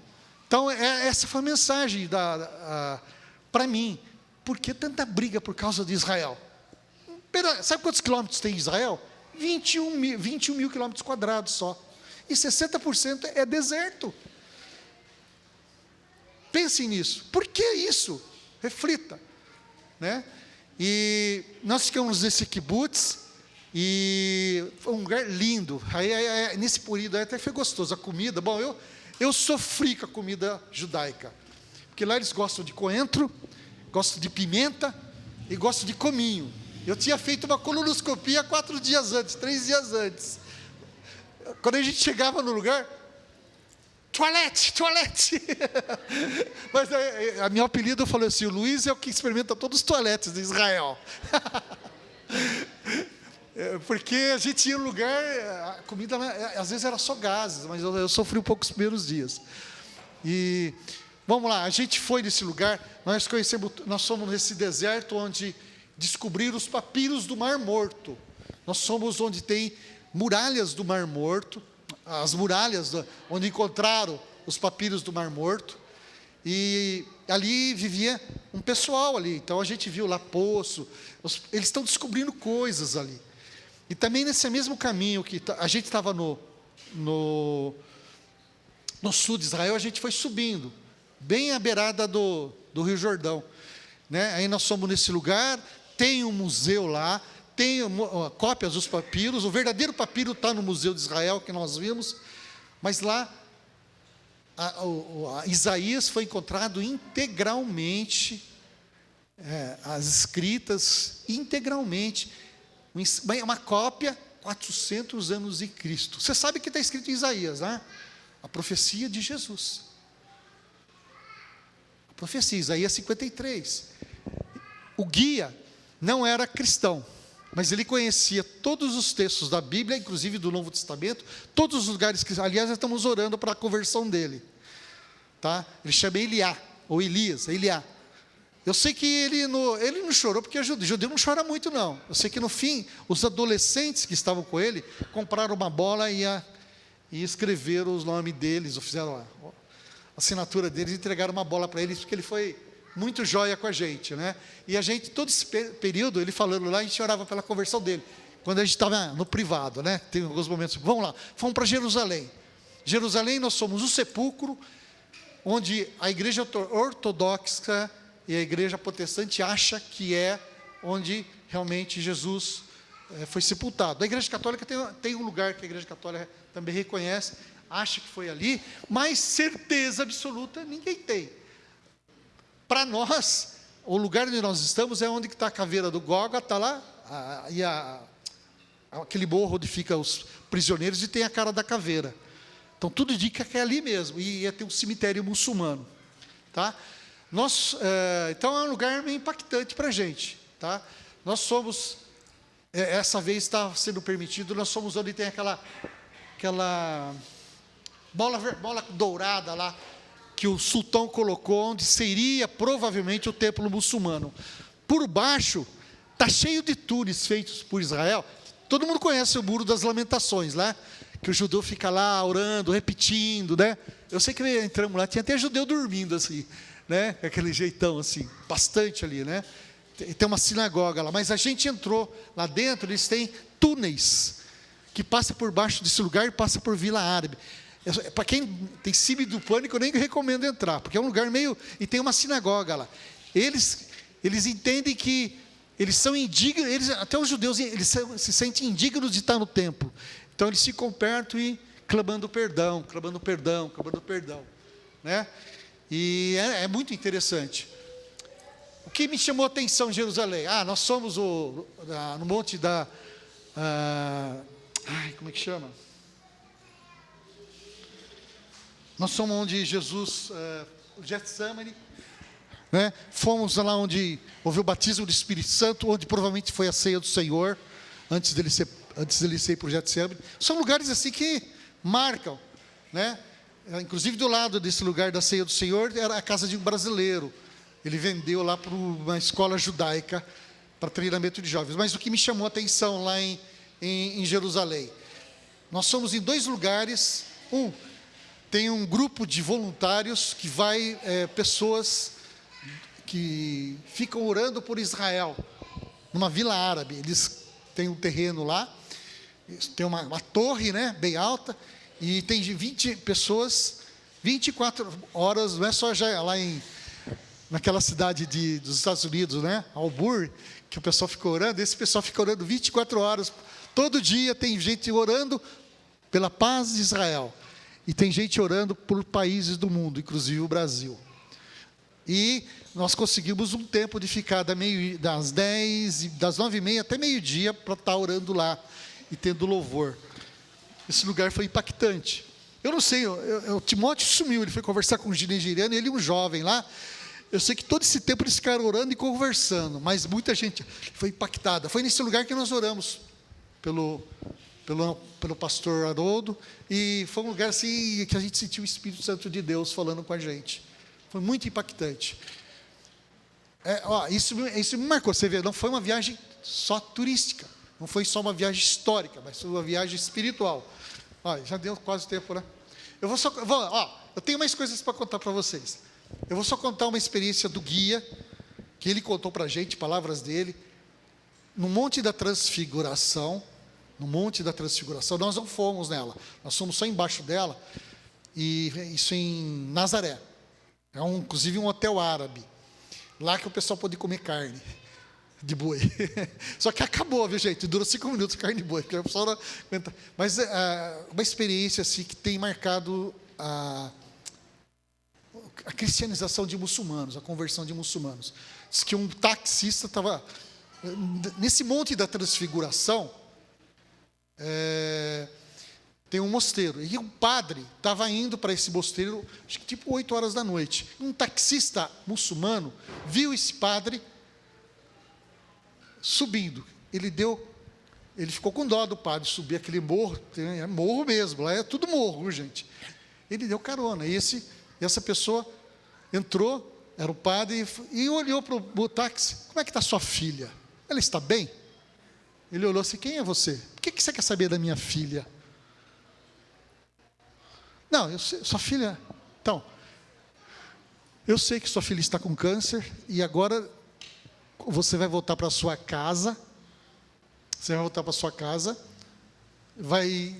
Então, essa foi a mensagem para mim. Por que tanta briga por causa de Israel? Sabe quantos quilômetros tem Israel? 21 mil quilômetros quadrados só. E 60% é deserto. Pense nisso. Por que isso? Reflita. Né? E nós ficamos nesse kibbutz, e foi um lugar lindo. Aí, nesse período até foi gostoso. A comida, bom, eu sofri com a comida judaica. Porque lá eles gostam de coentro, gostam de pimenta e gostam de cominho. Eu tinha feito uma colonoscopia 3 dias antes. Quando a gente chegava no lugar, toalete. Mas a meu apelido eu falei assim, o Luiz é o que experimenta todos os toaletes de Israel. Porque a gente ia no lugar, a comida às vezes era só gases, mas eu sofri um pouco os primeiros dias. E vamos lá, a gente foi nesse lugar, nós somos nesse deserto onde descobriram os papiros do Mar Morto. Nós somos onde tem muralhas do Mar Morto, as muralhas onde encontraram os papiros do Mar Morto, e ali vivia um pessoal ali. Então a gente viu lá poço, eles estão descobrindo coisas ali. E também nesse mesmo caminho que a gente estava no sul de Israel, a gente foi subindo, bem à beirada do Rio Jordão. Né? Aí nós fomos nesse lugar, tem um museu lá, tem cópias dos papiros, o verdadeiro papiro está no Museu de Israel, que nós vimos, mas lá Isaías foi encontrado integralmente as escritas integralmente, uma cópia 400 anos de Cristo. Você sabe que está escrito em Isaías, né? A profecia de Jesus. A profecia, Isaías 53. O guia não era cristão, mas ele conhecia todos os textos da Bíblia, inclusive do Novo Testamento, todos os lugares que, aliás, nós estamos orando para a conversão dele. Tá? Ele chama Eliá, ou Elias, Eliá. Eu sei que ele não chorou, porque judeu não chora muito, não. Eu sei que no fim, os adolescentes que estavam com ele, compraram uma bola e escreveram os nomes deles, ou fizeram a assinatura deles, e entregaram uma bola para eles, porque ele foi muito joia com a gente, né? E a gente, todo esse período, ele falando lá, a gente orava pela conversão dele. Quando a gente estava no privado, né? Tem alguns momentos, vamos lá, fomos para Jerusalém. Jerusalém, nós somos o sepulcro, onde a igreja ortodoxa e a igreja protestante acha que é onde realmente Jesus foi sepultado. A igreja católica tem um lugar que a igreja católica também reconhece, acha que foi ali, mas certeza absoluta ninguém tem. Para nós, o lugar onde nós estamos é onde está a caveira do Gólgota lá, e aquele morro onde ficam os prisioneiros, e tem a cara da caveira. Então tudo indica que é ali mesmo, e ia ter um cemitério muçulmano. Tá? Então é um lugar meio impactante para a gente. Tá? Nós somos, essa vez está sendo permitido, nós somos onde tem aquela bola dourada lá, que o sultão colocou, onde seria provavelmente o templo muçulmano. Por baixo, está cheio de túneis feitos por Israel. Todo mundo conhece o Muro das Lamentações, né? Que o judeu fica lá orando, repetindo, né? Eu sei que entramos lá, tinha até judeu dormindo assim, né? Aquele jeitão assim, bastante ali, né? Tem uma sinagoga lá, mas a gente entrou lá dentro, eles têm túneis que passam por baixo desse lugar e passa por Vila Árabe. Para quem tem síndrome do pânico, eu nem recomendo entrar, porque é um lugar meio... E tem uma sinagoga lá. Eles entendem que eles são indignos, até os judeus, eles se sentem indignos de estar no templo. Então eles ficam perto e clamando perdão, clamando perdão, clamando perdão. Né? E é muito interessante. O que me chamou a atenção em Jerusalém? Nós somos no monte da... como é que chama? Nós somos onde Jesus, o Getsemane, né? Fomos lá onde houve o batismo do Espírito Santo, onde provavelmente foi a ceia do Senhor, antes dele ser para o Getsemane. São lugares assim que marcam, né? Inclusive do lado desse lugar da ceia do Senhor, era a casa de um brasileiro. Ele vendeu lá para uma escola judaica, para treinamento de jovens. Mas o que me chamou a atenção lá em Jerusalém, nós somos em 2 lugares. Tem um grupo de voluntários que vai, pessoas que ficam orando por Israel, numa vila árabe. Eles têm um terreno lá, tem uma torre, né, bem alta, e tem 20 pessoas, 24 horas, não é só já lá naquela cidade dos Estados Unidos, né, Auburn, que o pessoal fica orando. Esse pessoal fica orando 24 horas, todo dia tem gente orando pela paz de Israel. E tem gente orando por países do mundo, inclusive o Brasil. E nós conseguimos um tempo de ficar das 9h30 até meio-dia para estar orando lá e tendo louvor. Esse lugar foi impactante. Eu não sei, o Timóteo sumiu, ele foi conversar com o nigeriano, ele um jovem lá. Eu sei que todo esse tempo eles ficaram orando e conversando, mas muita gente foi impactada. Foi nesse lugar que nós oramos pelo pastor Haroldo, e foi um lugar assim que a gente sentiu o Espírito Santo de Deus falando com a gente. Foi muito impactante. Isso me marcou. Você vê, não foi uma viagem só turística, não foi só uma viagem histórica, mas foi uma viagem espiritual. Já deu quase tempo, né? Eu tenho mais coisas para contar para vocês. Eu vou só contar uma experiência do guia, que ele contou para a gente, palavras dele, no Monte da Transfiguração. No Monte da Transfiguração, nós não fomos nela, nós fomos só embaixo dela, e isso em Nazaré. Inclusive um hotel árabe, lá que o pessoal pode comer carne de boi. Só que acabou, viu, gente? Durou 5 minutos carne de boi, porque o pessoal não aguenta. Mas uma experiência assim, que tem marcado a cristianização de muçulmanos, a conversão de muçulmanos. Diz que um taxista estava... Nesse Monte da Transfiguração, tem um mosteiro. E um padre estava indo para esse mosteiro, acho que tipo 8 horas da noite. Um taxista muçulmano viu esse padre subindo. Ele ficou com dó do padre subir aquele morro. É morro mesmo, lá é tudo morro, gente. Ele deu carona. E essa pessoa entrou, era o padre, e olhou para o táxi. Como é que está sua filha? Ela está bem? Ele olhou assim, quem é você? Por que você quer saber da minha filha? Não, eu sei, sua filha... Então, eu sei que sua filha está com câncer, e agora você vai voltar para sua casa, vai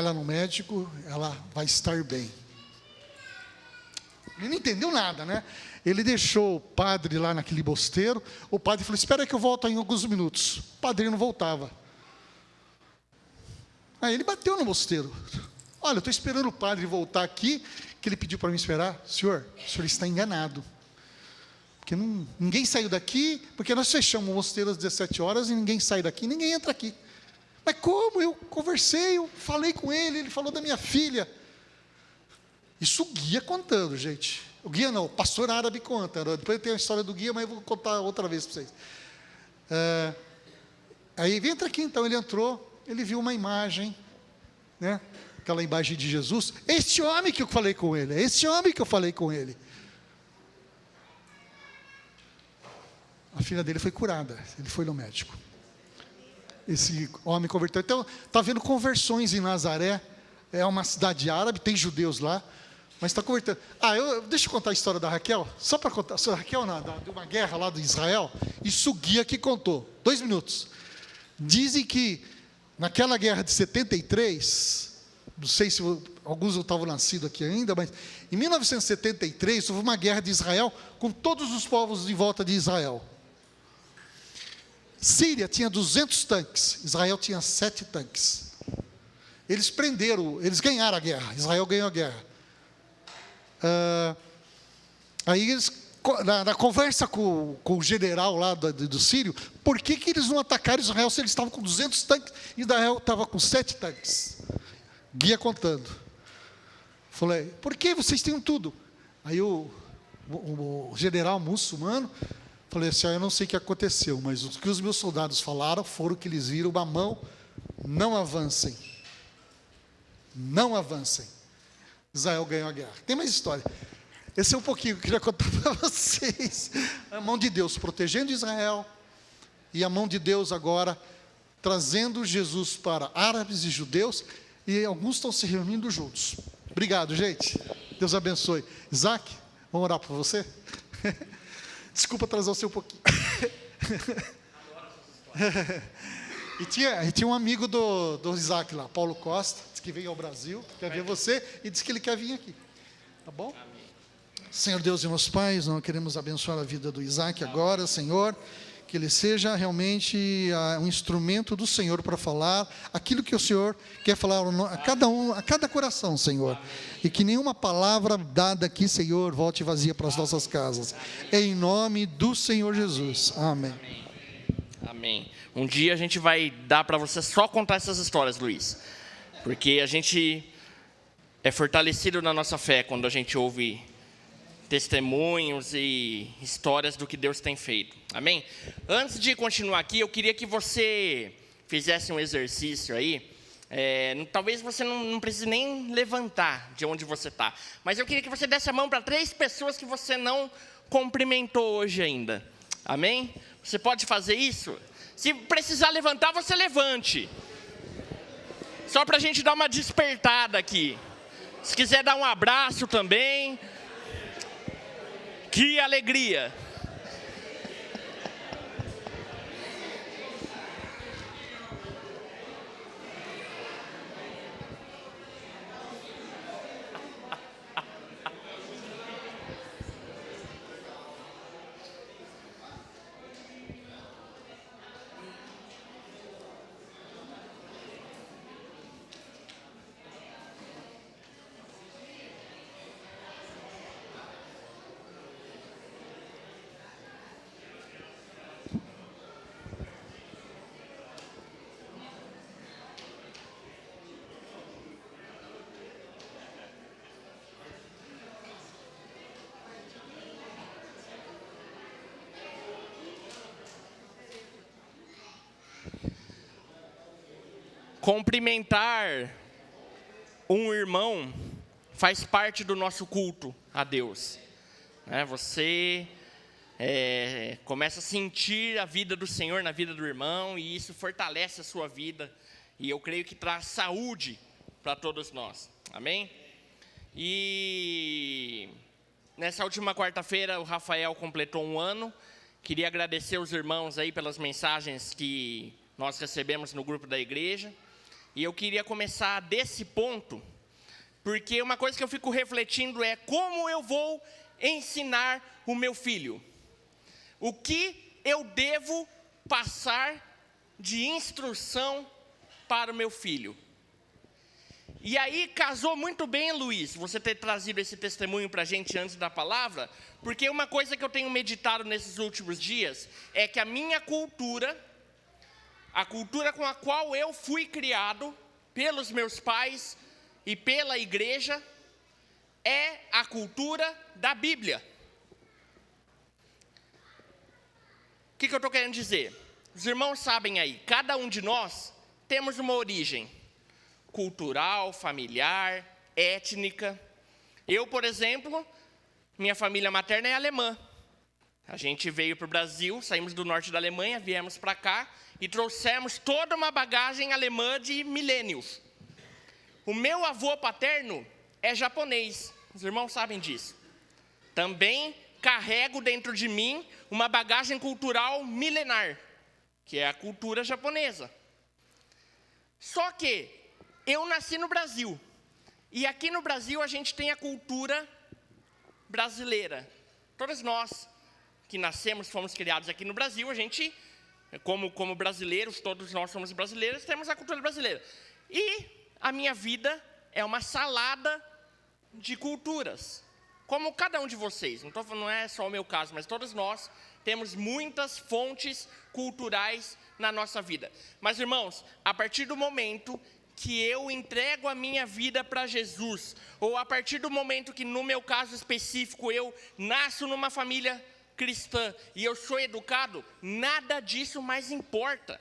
lá no médico, ela vai estar bem. Ele não entendeu nada, né? Ele deixou o padre lá naquele mosteiro. O padre falou, espera que eu volto em alguns minutos. O padre não voltava. Aí ele bateu no mosteiro. Olha, eu estou esperando o padre voltar aqui, que ele pediu para me esperar. O senhor está enganado. Porque ninguém saiu daqui, porque nós fechamos o mosteiro às 17 horas e ninguém sai daqui, ninguém entra aqui. Mas como? Eu conversei, eu falei com ele falou da minha filha. Isso o guia contando, gente. O guia não, o pastor árabe conta. Depois tem a história do guia, mas eu vou contar outra vez para vocês. Aí, entra aqui então, ele entrou, ele viu uma imagem, né? Aquela imagem de Jesus. Este homem que eu falei com ele, A filha dele foi curada, ele foi no médico. Esse homem converteu. Então, está havendo conversões em Nazaré, é uma cidade árabe, tem judeus lá, mas está convertendo. Deixa eu contar a história da Raquel, só para contar. A Raquel, de uma guerra lá de Israel, isso o guia que contou, 2 minutos. Dizem que, naquela guerra de 73, não sei se alguns não estavam nascidos aqui ainda, mas em 1973, houve uma guerra de Israel com todos os povos em volta de Israel. Síria tinha 200 tanques, Israel tinha 7 tanques. Eles ganharam a guerra, Israel ganhou a guerra. Aí eles, na conversa com o general lá do Sírio, por que eles não atacaram Israel se eles estavam com 200 tanques e Israel estava com 7 tanques? Guia contando. Falei, por que vocês têm tudo? Aí o general muçulmano, falei assim, eu não sei o que aconteceu, mas o que os meus soldados falaram foram que eles viram uma mão, não avancem. Não avancem. Israel ganhou a guerra. Tem mais história. Esse é um pouquinho que eu queria contar para vocês. A mão de Deus protegendo Israel, e a mão de Deus agora trazendo Jesus para árabes e judeus, e alguns estão se reunindo juntos. Obrigado, gente. Deus abençoe. Isaac, vamos orar por você? Desculpa atrasar você um pouquinho. E tinha um amigo do Isaac lá, Paulo Costa, disse que veio ao Brasil, quer ver você, e disse que ele quer vir aqui. Tá bom? Amém. Senhor Deus e meus pais, nós queremos abençoar a vida do Isaac agora, Senhor, que ele seja realmente um instrumento do Senhor para falar aquilo que o Senhor quer falar a cada coração, Senhor. Amém. E que nenhuma palavra dada aqui, Senhor, volte vazia para as nossas casas. Em nome do Senhor Jesus. Amém. Amém. Um dia a gente vai dar para você só contar essas histórias, Luiz. Porque a gente é fortalecido na nossa fé quando a gente ouve testemunhos e histórias do que Deus tem feito. Amém? Antes de continuar aqui, eu queria que você fizesse um exercício aí. Talvez você não precise nem levantar de onde você está. Mas eu queria que você desse a mão para 3 pessoas que você não cumprimentou hoje ainda. Amém? Você pode fazer isso? Se precisar levantar, você levante. Só para a gente dar uma despertada aqui. Se quiser dar um abraço também. Que alegria! cumprimentar um irmão faz parte do nosso culto a Deus. Você começa a sentir a vida do Senhor na vida do irmão, e isso fortalece a sua vida. E eu creio que traz saúde para todos nós. Amém? E nessa última quarta-feira o Rafael completou 1 ano. Queria agradecer os irmãos aí pelas mensagens que nós recebemos no grupo da igreja. E eu queria começar desse ponto, porque uma coisa que eu fico refletindo é como eu vou ensinar o meu filho. O que eu devo passar de instrução para o meu filho? E aí casou muito bem, Luiz, você ter trazido esse testemunho para a gente antes da palavra, porque uma coisa que eu tenho meditado nesses últimos dias é que a minha cultura, a cultura com a qual eu fui criado pelos meus pais e pela igreja, é a cultura da Bíblia. O que eu estou querendo dizer? Os irmãos sabem aí, cada um de nós temos uma origem cultural, familiar, étnica. Eu, por exemplo, minha família materna é alemã. A gente veio para o Brasil, saímos do norte da Alemanha, viemos para cá e trouxemos toda uma bagagem alemã de milênios. O meu avô paterno é japonês, os irmãos sabem disso. Também carrego dentro de mim uma bagagem cultural milenar, que é a cultura japonesa. Só que eu nasci no Brasil, e aqui no Brasil a gente tem a cultura brasileira. Todos nós que nascemos, fomos criados aqui no Brasil, a gente, como brasileiros, todos nós somos brasileiros, temos a cultura brasileira. E a minha vida é uma salada de culturas, como cada um de vocês. Não é só o meu caso, mas todos nós temos muitas fontes culturais na nossa vida. Mas, irmãos, a partir do momento que eu entrego a minha vida para Jesus, ou a partir do momento que, no meu caso específico, eu nasço numa família cristã e eu sou educado, nada disso mais importa.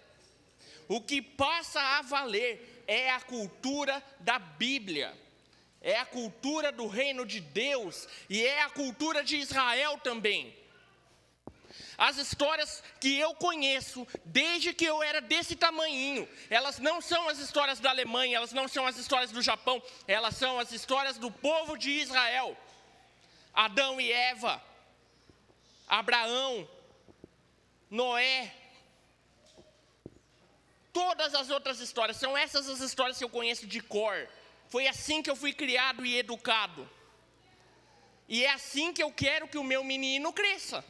O que passa a valer é a cultura da Bíblia, é a cultura do reino de Deus e é a cultura de Israel também. As histórias que eu conheço, desde que eu era desse tamanhinho, elas não são as histórias da Alemanha, elas não são as histórias do Japão, elas são as histórias do povo de Israel. Adão e Eva, Abraão, Noé, todas as outras histórias, são essas as histórias que eu conheço de cor. Foi assim que eu fui criado e educado. E é assim que eu quero que o meu menino cresça.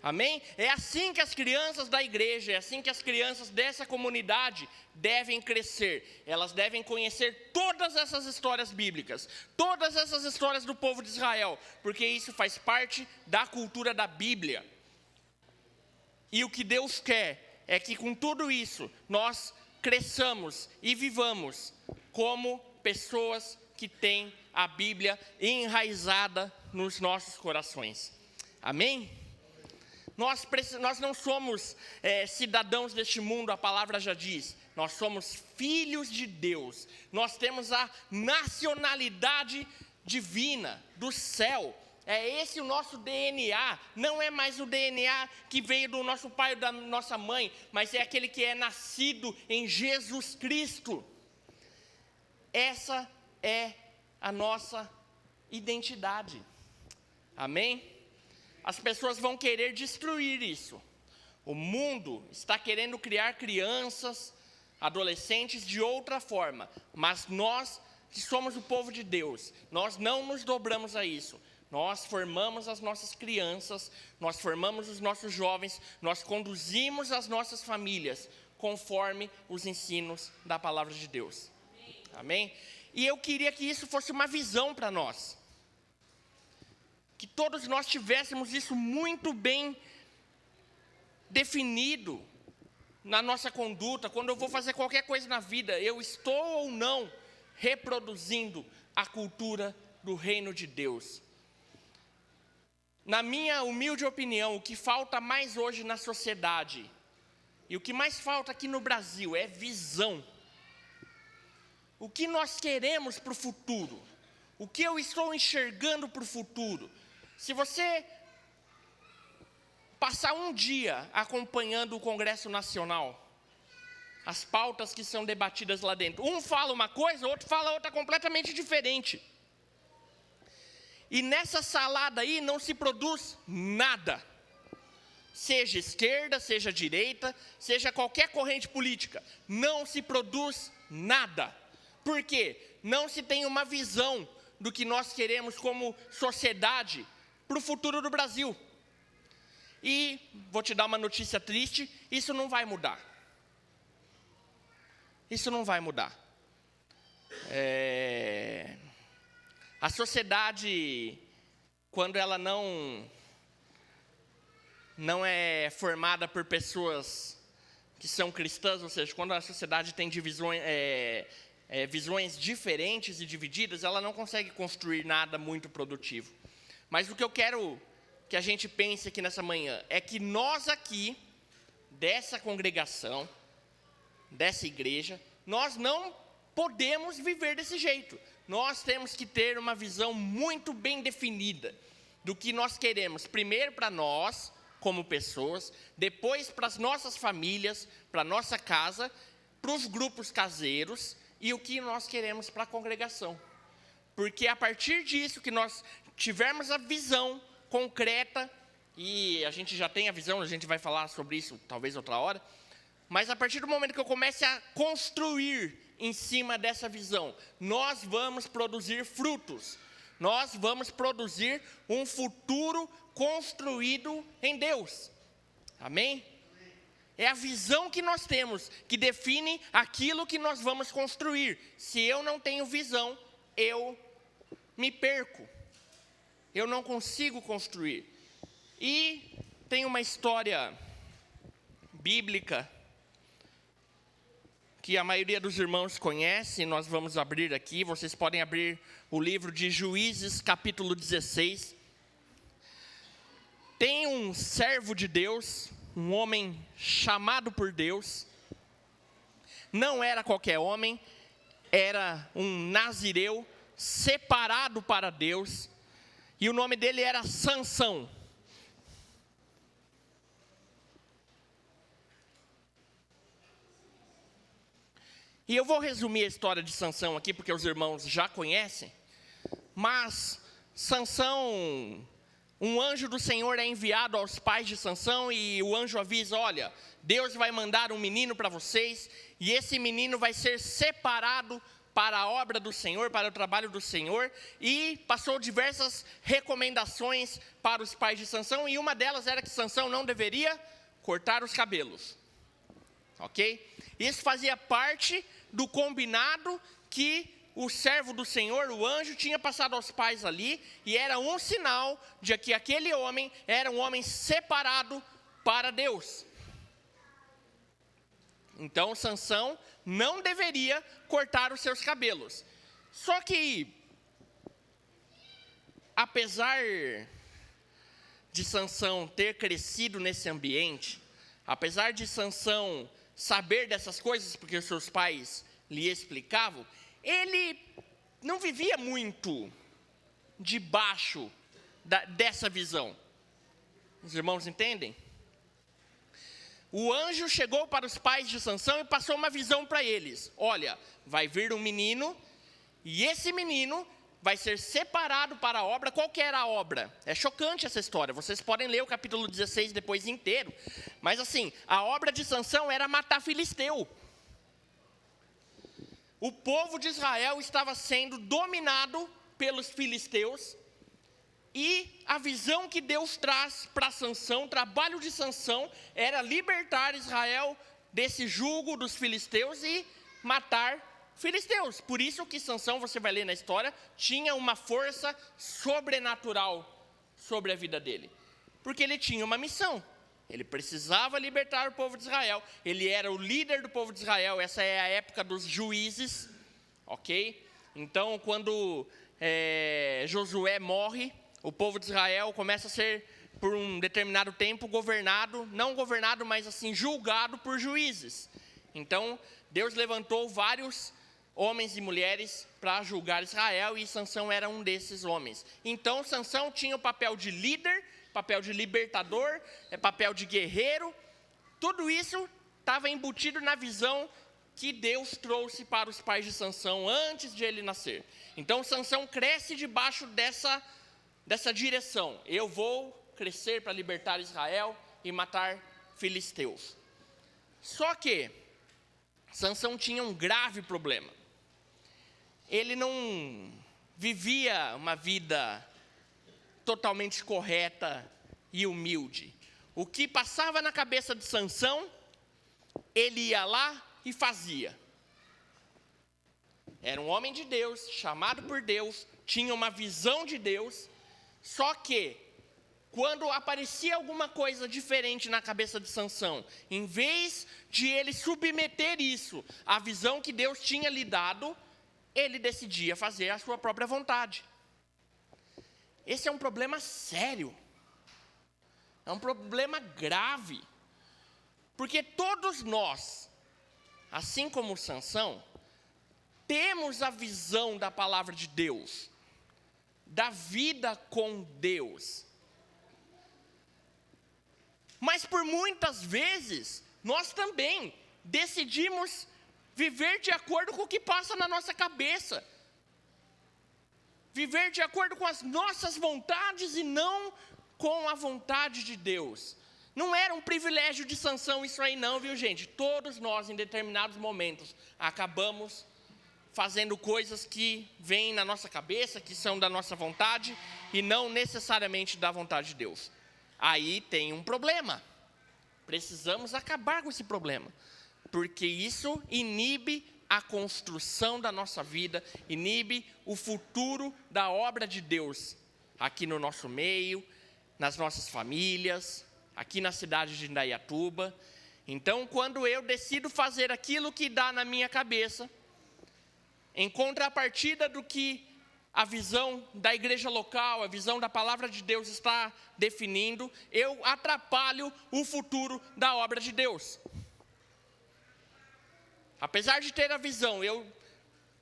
Amém? É assim que as crianças da igreja, é assim que as crianças dessa comunidade devem crescer. Elas devem conhecer todas essas histórias bíblicas, todas essas histórias do povo de Israel, porque isso faz parte da cultura da Bíblia. E o que Deus quer é que com tudo isso nós cresçamos e vivamos como pessoas que têm a Bíblia enraizada nos nossos corações. Amém? Nós não somos cidadãos deste mundo, a palavra já diz. Nós somos filhos de Deus. Nós temos a nacionalidade divina do céu. É esse o nosso DNA. Não é mais o DNA que veio do nosso pai ou da nossa mãe, mas é aquele que é nascido em Jesus Cristo. Essa é a nossa identidade. Amém? As pessoas vão querer destruir isso. O mundo está querendo criar crianças, adolescentes de outra forma. Mas nós, que somos o povo de Deus, nós não nos dobramos a isso. Nós formamos as nossas crianças, nós formamos os nossos jovens, nós conduzimos as nossas famílias conforme os ensinos da palavra de Deus. Amém? E eu queria que isso fosse uma visão para nós. Que todos nós tivéssemos isso muito bem definido na nossa conduta. Quando eu vou fazer qualquer coisa na vida, eu estou ou não reproduzindo a cultura do reino de Deus. Na minha humilde opinião, o que falta mais hoje na sociedade, e o que mais falta aqui no Brasil, é visão o que nós queremos para o futuro, o que eu estou enxergando para o futuro. Se você passar um dia acompanhando o Congresso Nacional, as pautas que são debatidas lá dentro, um fala uma coisa, o outro fala outra completamente diferente. E nessa salada aí não se produz nada. Seja esquerda, seja direita, seja qualquer corrente política, não se produz nada. Por quê? Não se tem uma visão do que nós queremos como sociedade para o futuro do Brasil. E vou te dar uma notícia triste, isso não vai mudar. Isso não vai mudar. A sociedade, quando ela não é formada por pessoas que são cristãs, ou seja, quando a sociedade tem divisões, visões diferentes e divididas, ela não consegue construir nada muito produtivo. Mas o que eu quero que a gente pense aqui nessa manhã é que nós aqui, dessa congregação, dessa igreja, nós não podemos viver desse jeito. Nós temos que ter uma visão muito bem definida do que nós queremos, primeiro para nós, como pessoas, depois para as nossas famílias, para a nossa casa, para os grupos caseiros e o que nós queremos para a congregação. Porque a partir disso que nós tivermos a visão concreta, e a gente já tem a visão, a gente vai falar sobre isso talvez outra hora, mas a partir do momento que eu comece a construir em cima dessa visão, nós vamos produzir frutos, nós vamos produzir um futuro construído em Deus. Amém? É a visão que nós temos que define aquilo que nós vamos construir. Se eu não tenho visão, eu me perco. Eu não consigo construir. E tem uma história bíblica que a maioria dos irmãos conhece, nós vamos abrir aqui, vocês podem abrir o livro de Juízes, capítulo 16. Tem um servo de Deus, um homem chamado por Deus, não era qualquer homem, era um nazireu, separado para Deus, e o nome dele era Sansão. E eu vou resumir a história de Sansão aqui, porque os irmãos já conhecem. Mas Sansão, um anjo do Senhor é enviado aos pais de Sansão, e o anjo avisa, olha, Deus vai mandar um menino para vocês, e esse menino vai ser separado para a obra do Senhor, para o trabalho do Senhor, e passou diversas recomendações para os pais de Sansão, e uma delas era que Sansão não deveria cortar os cabelos. Ok? Isso fazia parte do combinado que o servo do Senhor, o anjo, tinha passado aos pais ali, e era um sinal de que aquele homem era um homem separado para Deus. Então, Sansão não deveria cortar os seus cabelos. Só que, apesar de Sansão ter crescido nesse ambiente, apesar de Sansão saber dessas coisas, porque os seus pais lhe explicavam, ele não vivia muito debaixo dessa visão. Os irmãos entendem? O anjo chegou para os pais de Sansão e passou uma visão para eles. Olha, vai vir um menino, e esse menino vai ser separado para a obra. Qual que era a obra? É chocante essa história, vocês podem ler o capítulo 16 depois inteiro. Mas assim, a obra de Sansão era matar filisteu. O povo de Israel estava sendo dominado pelos filisteus, e a visão que Deus traz para Sansão, o trabalho de Sansão, era libertar Israel desse jugo dos filisteus e matar filisteus. Por isso que Sansão, você vai ler na história, tinha uma força sobrenatural sobre a vida dele. Porque ele tinha uma missão. Ele precisava libertar o povo de Israel. Ele era o líder do povo de Israel. Essa é a época dos juízes. Ok? Então, quando Josué morre, o povo de Israel começa a ser, por um determinado tempo, governado, não governado, mas assim, julgado por juízes. Então, Deus levantou vários homens e mulheres para julgar Israel, e Sansão era um desses homens. Então Sansão tinha o papel de líder, papel de libertador, papel de guerreiro. Tudo isso estava embutido na visão que Deus trouxe para os pais de Sansão antes de ele nascer. Então Sansão cresce debaixo dessa direção. Eu vou crescer para libertar Israel e matar filisteus. Só que Sansão tinha um grave problema. Ele não vivia uma vida totalmente correta e humilde. O que passava na cabeça de Sansão, ele ia lá e fazia. Era um homem de Deus, chamado por Deus, tinha uma visão de Deus, só que quando aparecia alguma coisa diferente na cabeça de Sansão, em vez de ele submeter isso à visão que Deus tinha lhe dado, ele decidia fazer a sua própria vontade. Esse é um problema sério. É um problema grave. Porque todos nós, assim como Sansão, temos a visão da palavra de Deus, da vida com Deus. Mas por muitas vezes, nós também decidimos viver de acordo com o que passa na nossa cabeça. Viver de acordo com as nossas vontades e não com a vontade de Deus. Não era um privilégio de Sansão isso aí não, viu gente? Todos nós, em determinados momentos, acabamos fazendo coisas que vêm na nossa cabeça, que são da nossa vontade, e não necessariamente da vontade de Deus. Aí tem um problema. Precisamos acabar com esse problema. Porque isso inibe a construção da nossa vida, inibe o futuro da obra de Deus, aqui no nosso meio, nas nossas famílias, aqui na cidade de Indaiatuba. Então, quando eu decido fazer aquilo que dá na minha cabeça, em contrapartida do que a visão da igreja local, a visão da palavra de Deus está definindo, eu atrapalho o futuro da obra de Deus. Apesar de ter a visão, eu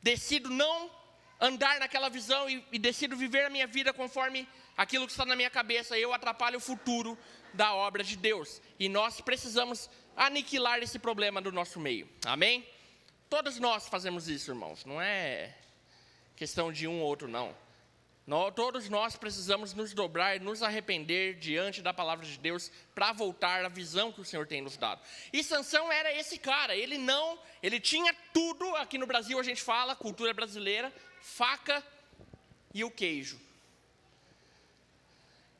decido não andar naquela visão e decido viver a minha vida conforme aquilo que está na minha cabeça, eu atrapalho o futuro da obra de Deus. E nós precisamos aniquilar esse problema do nosso meio. Amém? Todos nós fazemos isso, irmãos. Não é questão de um ou outro, não. Todos nós precisamos nos dobrar e nos arrepender diante da palavra de Deus para voltar à visão que o Senhor tem nos dado. E Sansão era esse cara, ele tinha tudo, aqui no Brasil a gente fala, cultura brasileira, faca e o queijo.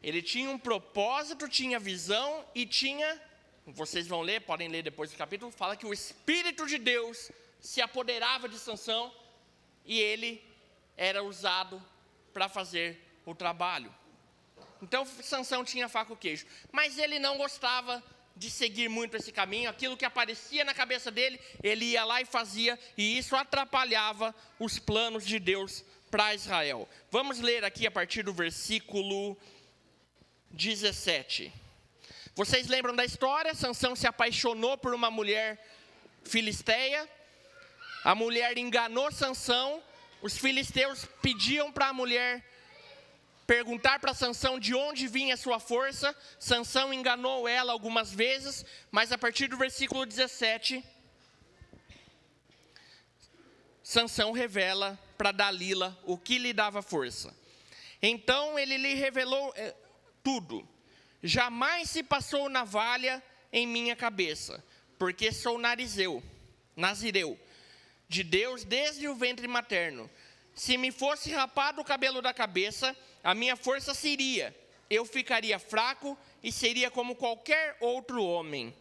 Ele tinha um propósito, tinha visão e tinha, vocês vão ler, podem ler depois do capítulo, fala que o Espírito de Deus se apoderava de Sansão e ele era usado para fazer o trabalho. Então Sansão tinha faca e queijo, mas ele não gostava de seguir muito esse caminho. Aquilo que aparecia na cabeça dele, ele ia lá e fazia, e isso atrapalhava os planos de Deus para Israel. Vamos ler aqui a partir do versículo 17. Vocês lembram da história? Sansão se apaixonou por uma mulher filisteia. A mulher enganou Sansão. Os filisteus pediam para a mulher perguntar para Sansão de onde vinha a sua força. Sansão enganou ela algumas vezes, mas a partir do versículo 17, Sansão revela para Dalila o que lhe dava força. Então ele lhe revelou tudo. Jamais se passou navalha em minha cabeça, porque sou nazireu de Deus desde o ventre materno. Se me fosse rapado o cabelo da cabeça, a minha força se iria. Eu ficaria fraco e seria como qualquer outro homem.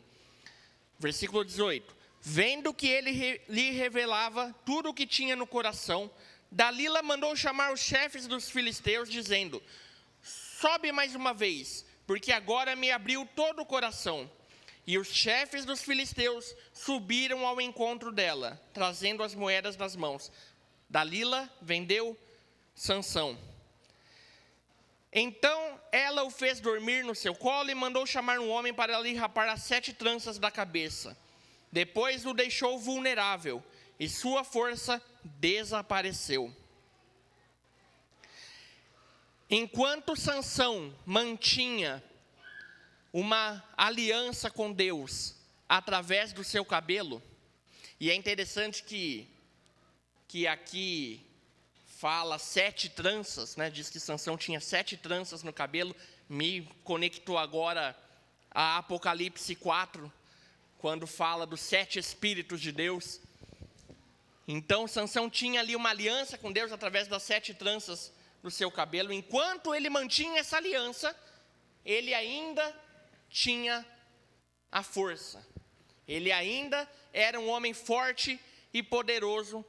Versículo 18. Vendo que ele lhe revelava tudo o que tinha no coração, Dalila mandou chamar os chefes dos filisteus, dizendo: sobe mais uma vez, porque agora me abriu todo o coração. E os chefes dos filisteus subiram ao encontro dela, trazendo as moedas nas mãos. Dalila vendeu Sansão. Então ela o fez dormir no seu colo e mandou chamar um homem para lhe rapar as 7 tranças da cabeça. Depois o deixou vulnerável e sua força desapareceu. Enquanto Sansão mantinha uma aliança com Deus através do seu cabelo, e é interessante que aqui fala 7 tranças, né? Diz que Sansão tinha 7 tranças no cabelo, me conectou agora a Apocalipse 4, quando fala dos 7 Espíritos de Deus. Então Sansão tinha ali uma aliança com Deus através das 7 tranças do seu cabelo. Enquanto ele mantinha essa aliança, ele ainda tinha a força. Ele ainda era um homem forte e poderoso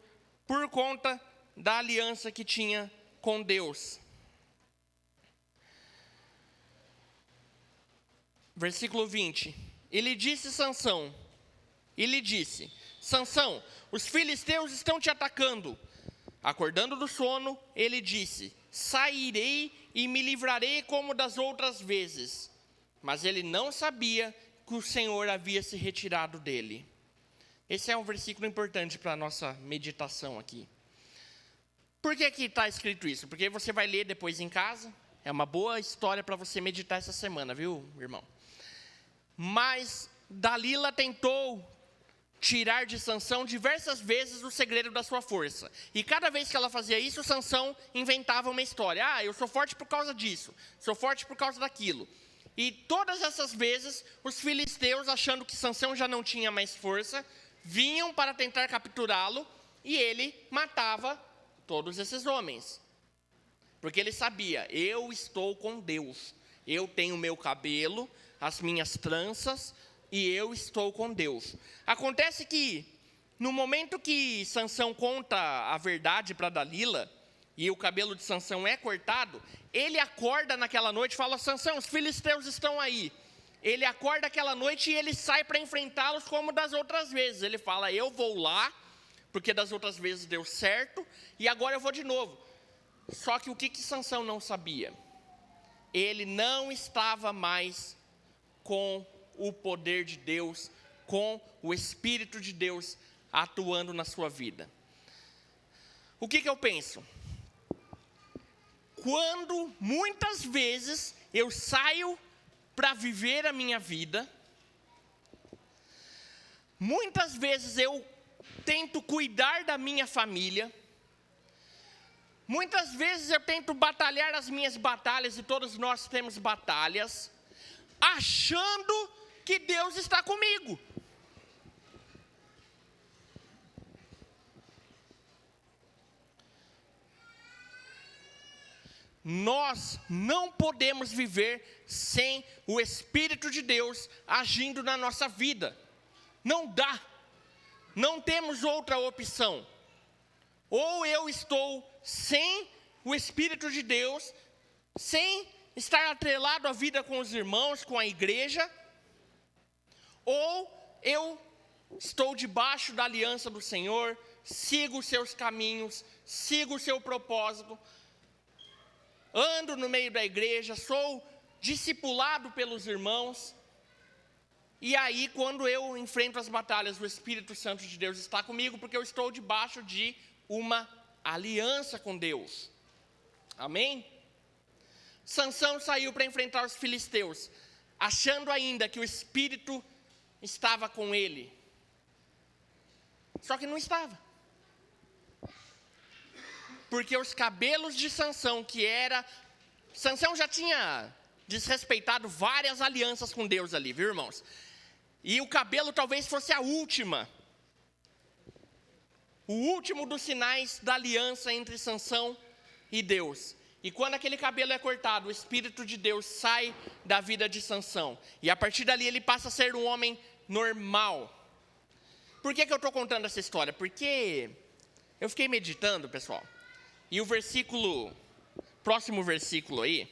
por conta da aliança que tinha com Deus. Versículo 20. Ele disse Sansão, Sansão, os filisteus estão te atacando. Acordando do sono, ele disse, sairei e me livrarei como das outras vezes. Mas ele não sabia que o Senhor havia se retirado dele. Esse é um versículo importante para a nossa meditação aqui. Por que está escrito isso? Porque você vai ler depois em casa. É uma boa história para você meditar essa semana, viu, irmão? Mas Dalila tentou tirar de Sansão diversas vezes o segredo da sua força. E cada vez que ela fazia isso, Sansão inventava uma história. Ah, eu sou forte por causa disso, sou forte por causa daquilo. E todas essas vezes, os filisteus, achando que Sansão já não tinha mais força, vinham para tentar capturá-lo, e ele matava todos esses homens. Porque ele sabia, eu estou com Deus. Eu tenho meu cabelo, as minhas tranças, e eu estou com Deus. Acontece que, no momento que Sansão conta a verdade para Dalila, e o cabelo de Sansão é cortado, ele acorda naquela noite e fala, Sansão, os filisteus estão aí. Ele acorda aquela noite e ele sai para enfrentá-los como das outras vezes. Ele fala, eu vou lá, porque das outras vezes deu certo, e agora eu vou de novo. Só que o que Sansão não sabia? Ele não estava mais com o poder de Deus, com o Espírito de Deus atuando na sua vida. O que eu penso? Quando muitas vezes eu saio para viver a minha vida, muitas vezes eu tento cuidar da minha família, muitas vezes eu tento batalhar as minhas batalhas, e todos nós temos batalhas, achando que Deus está comigo. Nós não podemos viver sem o Espírito de Deus agindo na nossa vida. Não dá. Não temos outra opção. Ou eu estou sem o Espírito de Deus, sem estar atrelado à vida com os irmãos, com a igreja, ou eu estou debaixo da aliança do Senhor, sigo os seus caminhos, sigo o seu propósito, ando no meio da igreja, sou discipulado pelos irmãos, e aí quando eu enfrento as batalhas, o Espírito Santo de Deus está comigo, porque eu estou debaixo de uma aliança com Deus. Amém? Sansão saiu para enfrentar os filisteus, achando ainda que o Espírito estava com ele. Só que não estava. Porque os cabelos de Sansão, Sansão já tinha desrespeitado várias alianças com Deus ali, viu, irmãos? E o cabelo talvez fosse a última. O último dos sinais da aliança entre Sansão e Deus. E quando aquele cabelo é cortado, o Espírito de Deus sai da vida de Sansão. E a partir dali ele passa a ser um homem normal. Por que eu estou contando essa história? Porque eu fiquei meditando, pessoal. E o próximo versículo aí,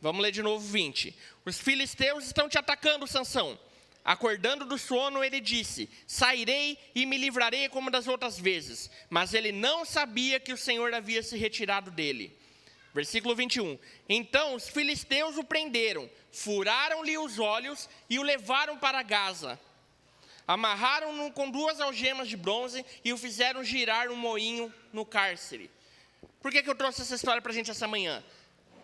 vamos ler de novo 20. Os filisteus estão te atacando, Sansão. Acordando do sono, ele disse, sairei e me livrarei como das outras vezes. Mas ele não sabia que o Senhor havia se retirado dele. Versículo 21. Então os filisteus o prenderam, furaram-lhe os olhos e o levaram para Gaza. Amarraram-no com 2 algemas de bronze e o fizeram girar um moinho no cárcere. Por que eu trouxe essa história para a gente essa manhã?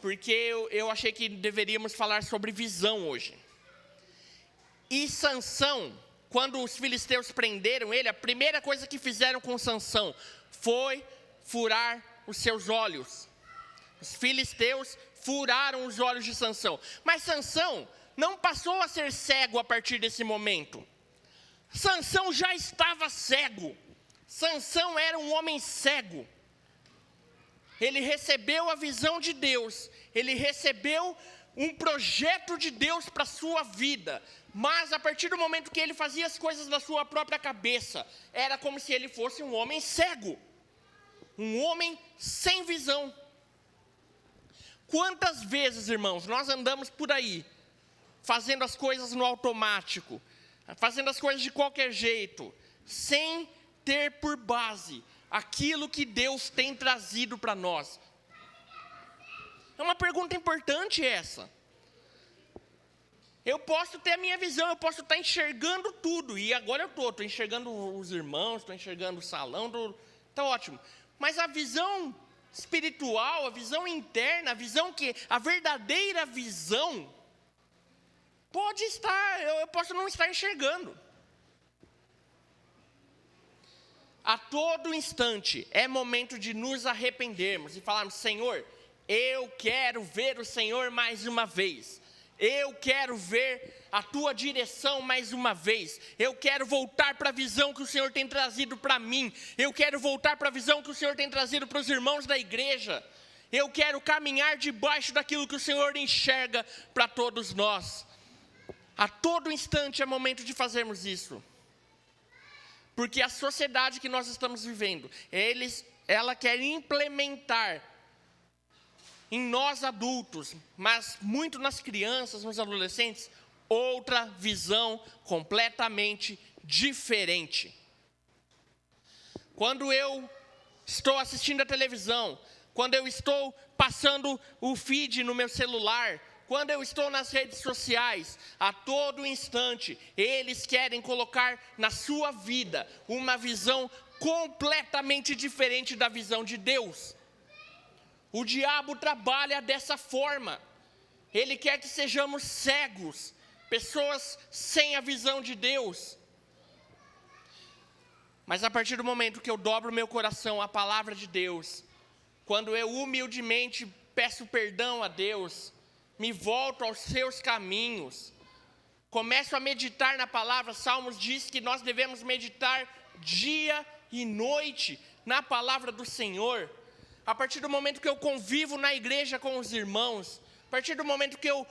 Porque eu achei que deveríamos falar sobre visão hoje. E Sansão, quando os filisteus prenderam ele, a primeira coisa que fizeram com Sansão foi furar os seus olhos. Os filisteus furaram os olhos de Sansão. Mas Sansão não passou a ser cego a partir desse momento. Sansão já estava cego. Sansão era um homem cego. Ele recebeu a visão de Deus. Ele recebeu um projeto de Deus para a sua vida. Mas a partir do momento que ele fazia as coisas da sua própria cabeça, era como se ele fosse um homem cego. Um homem sem visão. Quantas vezes, irmãos, nós andamos por aí, fazendo as coisas no automático, fazendo as coisas de qualquer jeito, sem ter por base aquilo que Deus tem trazido para nós? É uma pergunta importante essa. Eu posso ter a minha visão, eu posso estar enxergando tudo, e agora eu estou enxergando os irmãos, estou enxergando o salão, está ótimo. Mas a visão espiritual, a visão interna, a verdadeira visão, pode estar, eu posso não estar enxergando. A todo instante é momento de nos arrependermos e falarmos: Senhor, eu quero ver o Senhor mais uma vez. Eu quero ver a tua direção mais uma vez. Eu quero voltar para a visão que o Senhor tem trazido para mim. Eu quero voltar para a visão que o Senhor tem trazido para os irmãos da igreja. Eu quero caminhar debaixo daquilo que o Senhor enxerga para todos nós. A todo instante é momento de fazermos isso. Porque a sociedade que nós estamos vivendo, ela quer implementar em nós adultos, mas muito nas crianças, nos adolescentes, outra visão completamente diferente. Quando eu estou assistindo a televisão, quando eu estou passando o feed no meu celular, quando eu estou nas redes sociais, a todo instante, eles querem colocar na sua vida uma visão completamente diferente da visão de Deus. O diabo trabalha dessa forma. Ele quer que sejamos cegos, pessoas sem a visão de Deus. Mas a partir do momento que eu dobro meu coração à palavra de Deus, quando eu humildemente peço perdão a Deus, me volto aos seus caminhos, começo a meditar na palavra. Salmos diz que nós devemos meditar dia e noite na palavra do Senhor. A partir do momento que eu convivo na igreja com os irmãos, a partir do momento que eu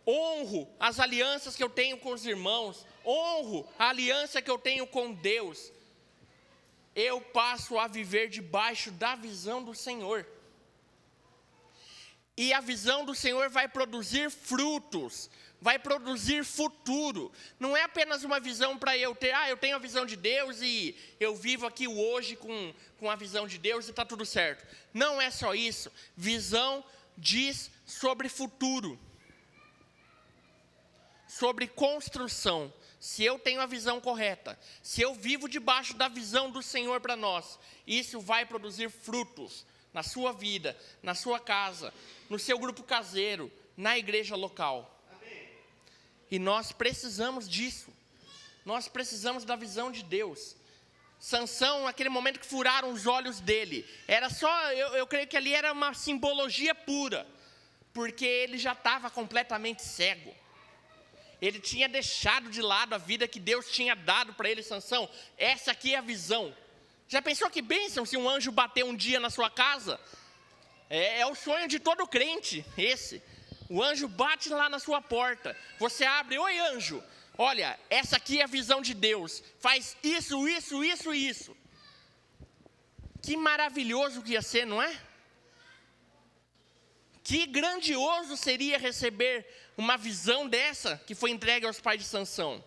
honro as alianças que eu tenho com os irmãos, honro a aliança que eu tenho com Deus, eu passo a viver debaixo da visão do Senhor. E a visão do Senhor vai produzir frutos, vai produzir futuro. Não é apenas uma visão para eu ter, eu tenho a visão de Deus e eu vivo aqui hoje com a visão de Deus e está tudo certo. Não é só isso. Visão diz sobre futuro, sobre construção. Se eu tenho a visão correta, se eu vivo debaixo da visão do Senhor para nós, isso vai produzir frutos na sua vida, na sua casa, no seu grupo caseiro, na igreja local. E nós precisamos disso. Nós precisamos da visão de Deus. Sansão, naquele momento que furaram os olhos dele, era só, eu creio que ali era uma simbologia pura, porque ele já estava completamente cego. Ele tinha deixado de lado a vida que Deus tinha dado para ele. Sansão, essa aqui é a visão. Já pensou que bênção se um anjo bater um dia na sua casa? É o sonho de todo crente, esse. O anjo bate lá na sua porta, você abre: oi anjo, olha, essa aqui é a visão de Deus, faz isso, isso, isso e isso. Que maravilhoso que ia ser, não é? Que grandioso seria receber uma visão dessa que foi entregue aos pais de Sansão.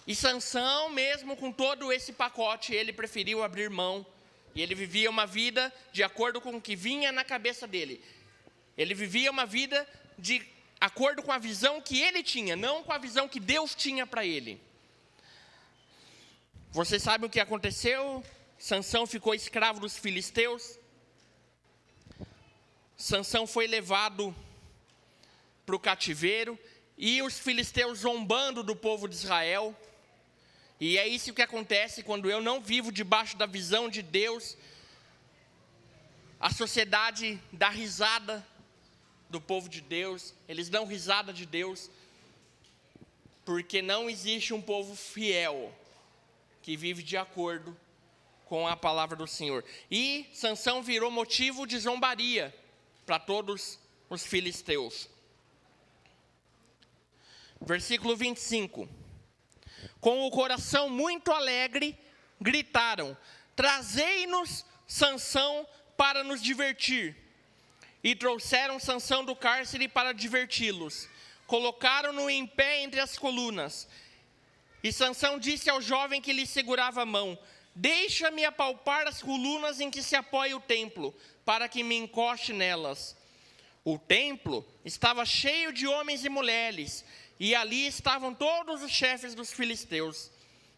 E Sansão, mesmo com todo esse pacote, ele preferiu abrir mão. E ele vivia uma vida de acordo com o que vinha na cabeça dele. Ele vivia uma vida de acordo com a visão que ele tinha, não com a visão que Deus tinha para ele. Você sabe o que aconteceu? Sansão ficou escravo dos filisteus. Sansão foi levado para o cativeiro. E os filisteus zombando do povo de Israel. E é isso que acontece quando eu não vivo debaixo da visão de Deus. A sociedade dá risada do povo de Deus. Eles dão risada de Deus. Porque não existe um povo fiel que vive de acordo com a palavra do Senhor. E Sansão virou motivo de zombaria para todos os filisteus. Versículo 25. Com o coração muito alegre, gritaram: trazei-nos Sansão para nos divertir. E trouxeram Sansão do cárcere para diverti-los. Colocaram-no em pé entre as colunas. E Sansão disse ao jovem que lhe segurava a mão: deixa-me apalpar as colunas em que se apoia o templo, para que me encoste nelas. O templo estava cheio de homens e mulheres, e ali estavam todos os chefes dos filisteus.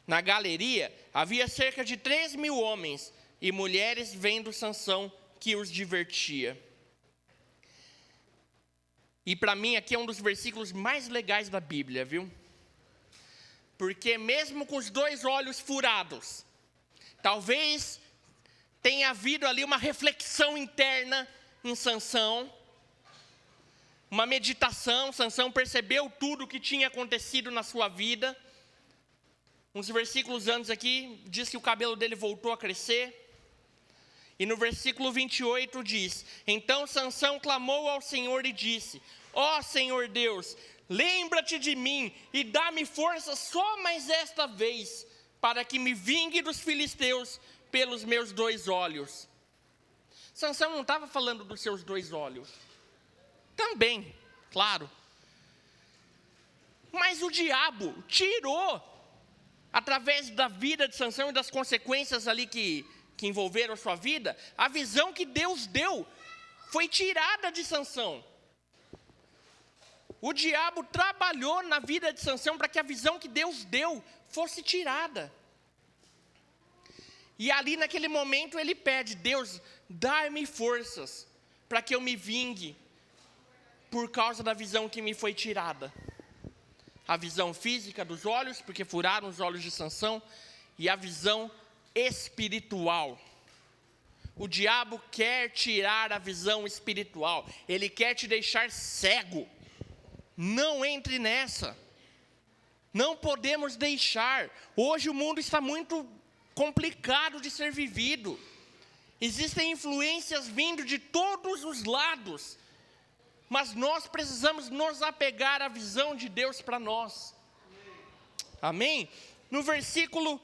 Na galeria havia cerca de 3.000 homens e mulheres vendo Sansão, que os divertia. E para mim aqui é um dos versículos mais legais da Bíblia, viu? Porque mesmo com os 2 olhos furados, talvez tenha havido ali uma reflexão interna em Sansão, uma meditação. Sansão percebeu tudo o que tinha acontecido na sua vida. Uns versículos antes aqui, diz que o cabelo dele voltou a crescer. E no versículo 28 diz: então Sansão clamou ao Senhor e disse: ó Senhor Deus, lembra-te de mim e dá-me força só mais esta vez, para que me vingue dos filisteus pelos meus 2 olhos. Sansão não estava falando dos seus 2 olhos. Também, claro. Mas o diabo tirou, através da vida de Sansão e das consequências ali que envolveram a sua vida, a visão que Deus deu foi tirada de Sansão. O diabo trabalhou na vida de Sansão para que a visão que Deus deu fosse tirada. E ali naquele momento ele pede: Deus, dá-me forças para que eu me vingue por causa da visão que me foi tirada. A visão física dos olhos, porque furaram os olhos de Sansão, e a visão espiritual. O diabo quer tirar a visão espiritual. Ele quer te deixar cego. Não entre nessa. Não podemos deixar. Hoje o mundo está muito complicado de ser vivido. Existem influências vindo de todos os lados. Mas nós precisamos nos apegar à visão de Deus para nós. Amém? No versículo,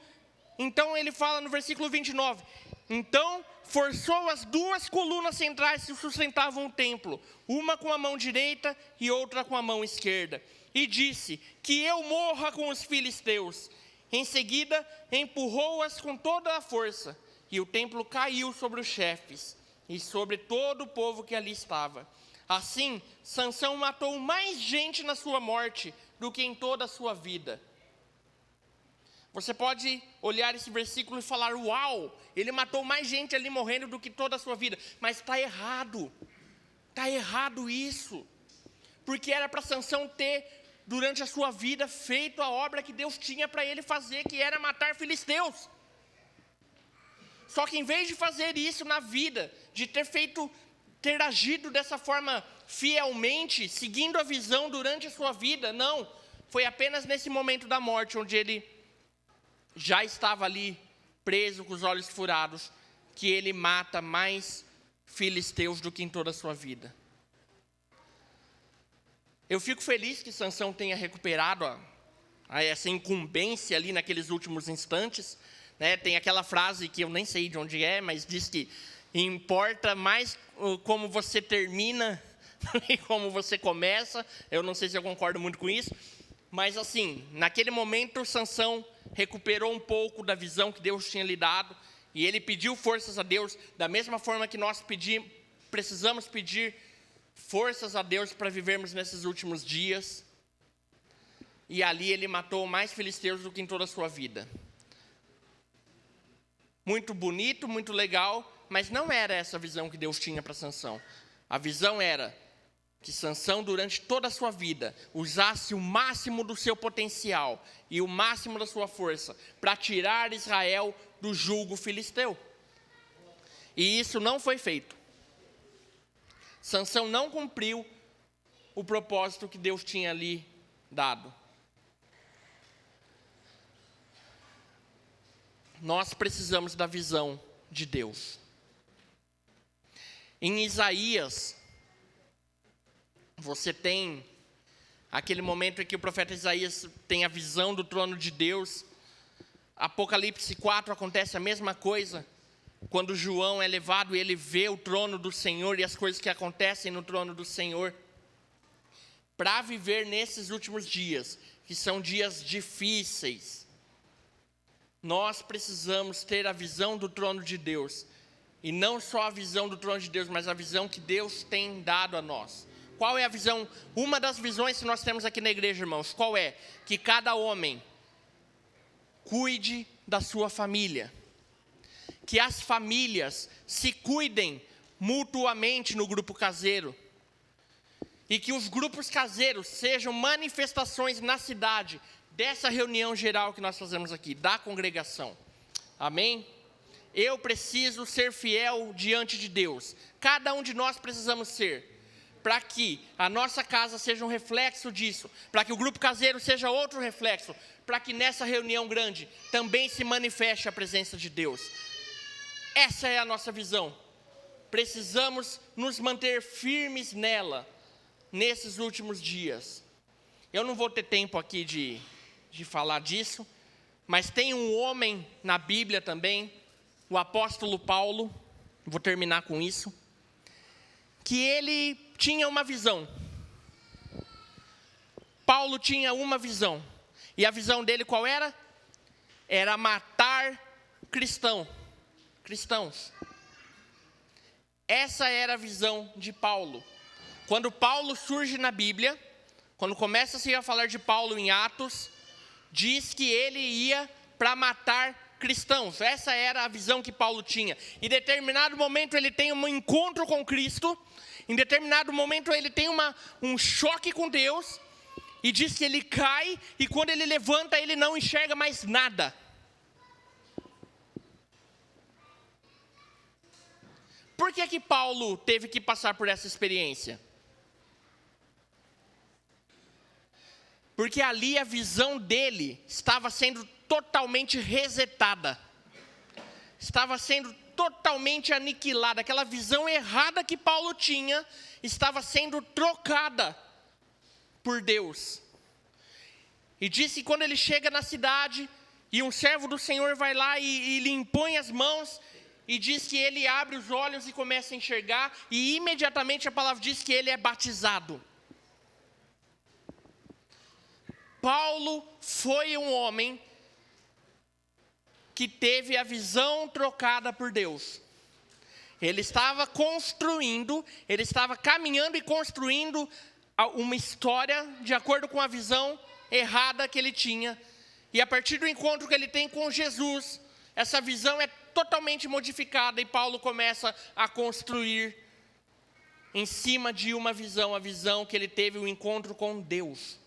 então ele fala no versículo 29. Então forçou as 2 colunas centrais que sustentavam o templo, uma com a mão direita e outra com a mão esquerda. E disse: que eu morra com os filisteus. Em seguida empurrou-as com toda a força. E o templo caiu sobre os chefes e sobre todo o povo que ali estava. Assim, Sansão matou mais gente na sua morte do que em toda a sua vida. Você pode olhar esse versículo e falar: uau, ele matou mais gente ali morrendo do que toda a sua vida. Mas está errado. Está errado isso. Porque era para Sansão ter, durante a sua vida, feito a obra que Deus tinha para ele fazer, que era matar filisteus. Só que em vez de fazer isso na vida, de ter agido dessa forma fielmente, seguindo a visão durante a sua vida, não. Foi apenas nesse momento da morte, onde ele já estava ali, preso com os olhos furados, que ele mata mais filisteus do que em toda a sua vida. Eu fico feliz que Sansão tenha recuperado essa incumbência ali naqueles últimos instantes, né? Tem aquela frase que eu nem sei de onde é, mas diz que importa mais como você termina e como você começa. Eu não sei se eu concordo muito com isso, mas assim, naquele momento Sansão recuperou um pouco da visão que Deus tinha lhe dado, e ele pediu forças a Deus, da mesma forma que nós precisamos pedir forças a Deus para vivermos nesses últimos dias. E ali ele matou mais filisteus do que em toda a sua vida. muito bonito, muito legal, mas não era essa a visão que Deus tinha para Sansão. A visão era que Sansão, durante toda a sua vida, usasse o máximo do seu potencial e o máximo da sua força para tirar Israel do jugo filisteu. E isso não foi feito. Sansão não cumpriu o propósito que Deus tinha ali dado. Nós precisamos da visão de Deus. Em Isaías, você tem aquele momento em que o profeta Isaías tem a visão do trono de Deus. Apocalipse 4 acontece a mesma coisa. Quando João é levado e ele vê o trono do Senhor e as coisas que acontecem no trono do Senhor. Para viver nesses últimos dias, que são dias difíceis, nós precisamos ter a visão do trono de Deus. E não só a visão do trono de Deus, mas a visão que Deus tem dado a nós. Qual é a visão? Uma das visões que nós temos aqui na igreja, irmãos, qual é? Que cada homem cuide da sua família. Que as famílias se cuidem mutuamente no grupo caseiro. E que os grupos caseiros sejam manifestações na cidade dessa reunião geral que nós fazemos aqui, da congregação. Amém? Eu preciso ser fiel diante de Deus. Cada um de nós precisamos ser. Para que a nossa casa seja um reflexo disso. Para que o grupo caseiro seja outro reflexo. Para que nessa reunião grande também se manifeste a presença de Deus. Essa é a nossa visão. Precisamos nos manter firmes nela, nesses últimos dias. Eu não vou ter tempo aqui de falar disso, mas tem um homem na Bíblia também, o apóstolo Paulo, vou terminar com isso, que ele tinha uma visão. Paulo tinha uma visão. E a visão dele qual era? Era matar cristãos. Essa era a visão de Paulo. Quando Paulo surge na Bíblia, quando começa-se a falar de Paulo em Atos, diz que ele ia para matar cristãos. Essa era a visão que Paulo tinha. Em determinado momento ele tem um encontro com Cristo, em determinado momento ele tem um choque com Deus, e diz que ele cai, e quando ele levanta ele não enxerga mais nada. Por que Paulo teve que passar por essa experiência? Porque ali a visão dele estava sendo totalmente resetada. Estava sendo totalmente aniquilada. Aquela visão errada que Paulo tinha estava sendo trocada por Deus. E disse que quando ele chega na cidade e um servo do Senhor vai lá e lhe impõe as mãos, e diz que ele abre os olhos e começa a enxergar, e imediatamente a palavra diz que ele é batizado. Paulo foi um homem que teve a visão trocada por Deus. Ele estava construindo, ele estava caminhando e construindo uma história de acordo com a visão errada que ele tinha. E a partir do encontro que ele tem com Jesus, essa visão é totalmente modificada e Paulo começa a construir em cima de uma visão, a visão que ele teve o encontro com Deus.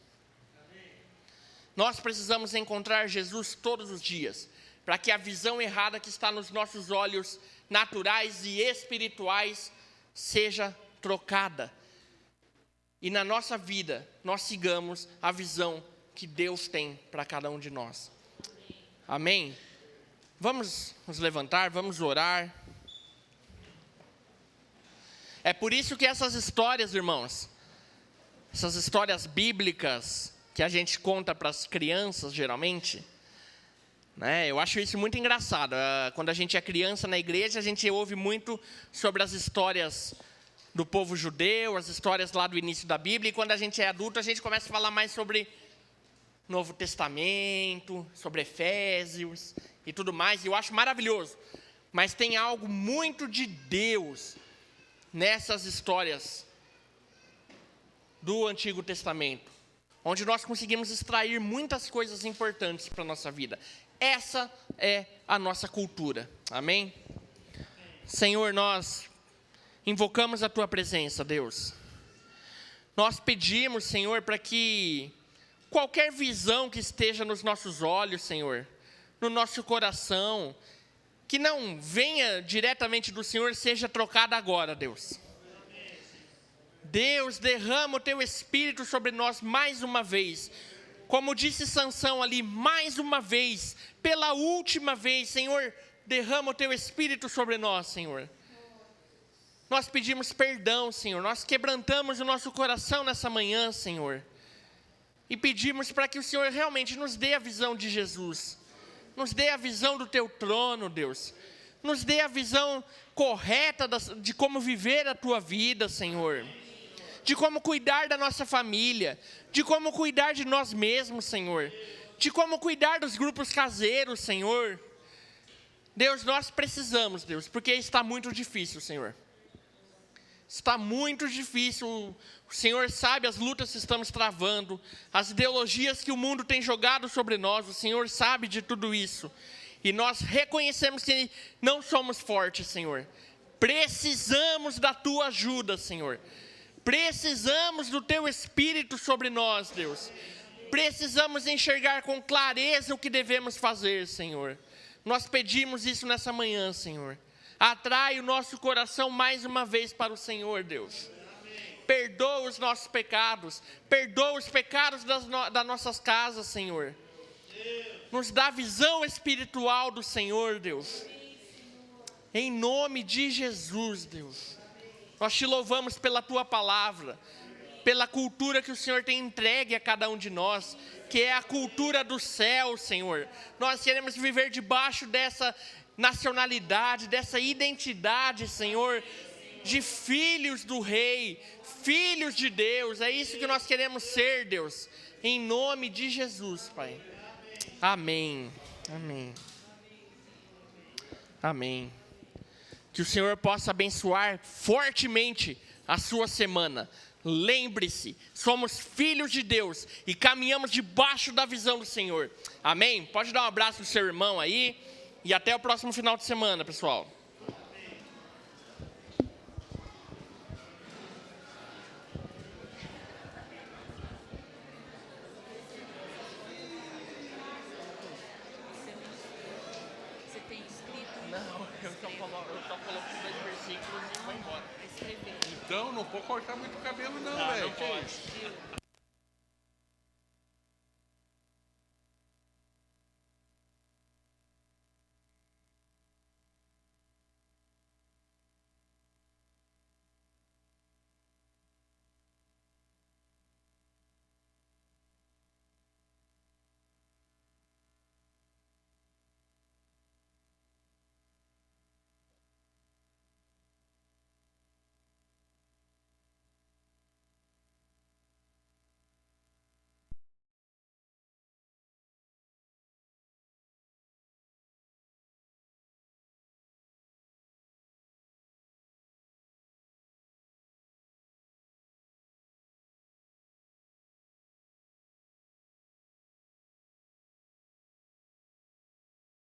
Nós precisamos encontrar Jesus todos os dias, para que a visão errada que está nos nossos olhos naturais e espirituais seja trocada. E na nossa vida, nós sigamos a visão que Deus tem para cada um de nós. Amém? Vamos nos levantar, vamos orar. É por isso que essas histórias, irmãos, essas histórias bíblicas que a gente conta para as crianças, geralmente, né? Eu acho isso muito engraçado. Quando a gente é criança na igreja, a gente ouve muito sobre as histórias do povo judeu, as histórias lá do início da Bíblia, e quando a gente é adulto, a gente começa a falar mais sobre Novo Testamento, sobre Efésios e tudo mais, e eu acho maravilhoso. Mas tem algo muito de Deus nessas histórias do Antigo Testamento, onde nós conseguimos extrair muitas coisas importantes para a nossa vida. Essa é a nossa cultura. Amém? Senhor, nós invocamos a Tua presença, Deus. Nós pedimos, Senhor, para que qualquer visão que esteja nos nossos olhos, Senhor, no nosso coração, que não venha diretamente do Senhor, seja trocada agora, Deus. Deus, derrama o Teu Espírito sobre nós mais uma vez. Como disse Sansão ali, mais uma vez, pela última vez, Senhor, derrama o Teu Espírito sobre nós, Senhor. Nós pedimos perdão, Senhor. Nós quebrantamos o nosso coração nessa manhã, Senhor. E pedimos para que o Senhor realmente nos dê a visão de Jesus. Nos dê a visão do Teu trono, Deus. Nos dê a visão correta de como viver a Tua vida, Senhor. De como cuidar da nossa família. De como cuidar de nós mesmos, Senhor. De como cuidar dos grupos caseiros, Senhor. Deus, nós precisamos, Deus, porque está muito difícil, Senhor. Está muito difícil. O Senhor sabe as lutas que estamos travando, as ideologias que o mundo tem jogado sobre nós. O Senhor sabe de tudo isso. E nós reconhecemos que não somos fortes, Senhor. Precisamos da Tua ajuda, Senhor. Precisamos do Teu Espírito sobre nós, Deus. Precisamos enxergar com clareza o que devemos fazer, Senhor. Nós pedimos isso nessa manhã, Senhor. Atrai o nosso coração mais uma vez para o Senhor, Deus. Perdoa os nossos pecados. Perdoa os pecados das nossas casas, Senhor. Nos dá visão espiritual do Senhor, Deus. Em nome de Jesus, Deus. Nós Te louvamos pela Tua palavra, pela cultura que o Senhor tem entregue a cada um de nós, que é a cultura do céu, Senhor. Nós queremos viver debaixo dessa nacionalidade, dessa identidade, Senhor, de filhos do Rei, filhos de Deus. É isso que nós queremos ser, Deus, em nome de Jesus, Pai. Amém. Amém. Amém. Que o Senhor possa abençoar fortemente a sua semana. Lembre-se, somos filhos de Deus e caminhamos debaixo da visão do Senhor. Amém? Pode dar um abraço no seu irmão aí e até o próximo final de semana, pessoal. Você tem escrito? Não, eu só coloco os 2 versículos e vou embora. Então, não pode cortar muito o cabelo não, Não velho. pode.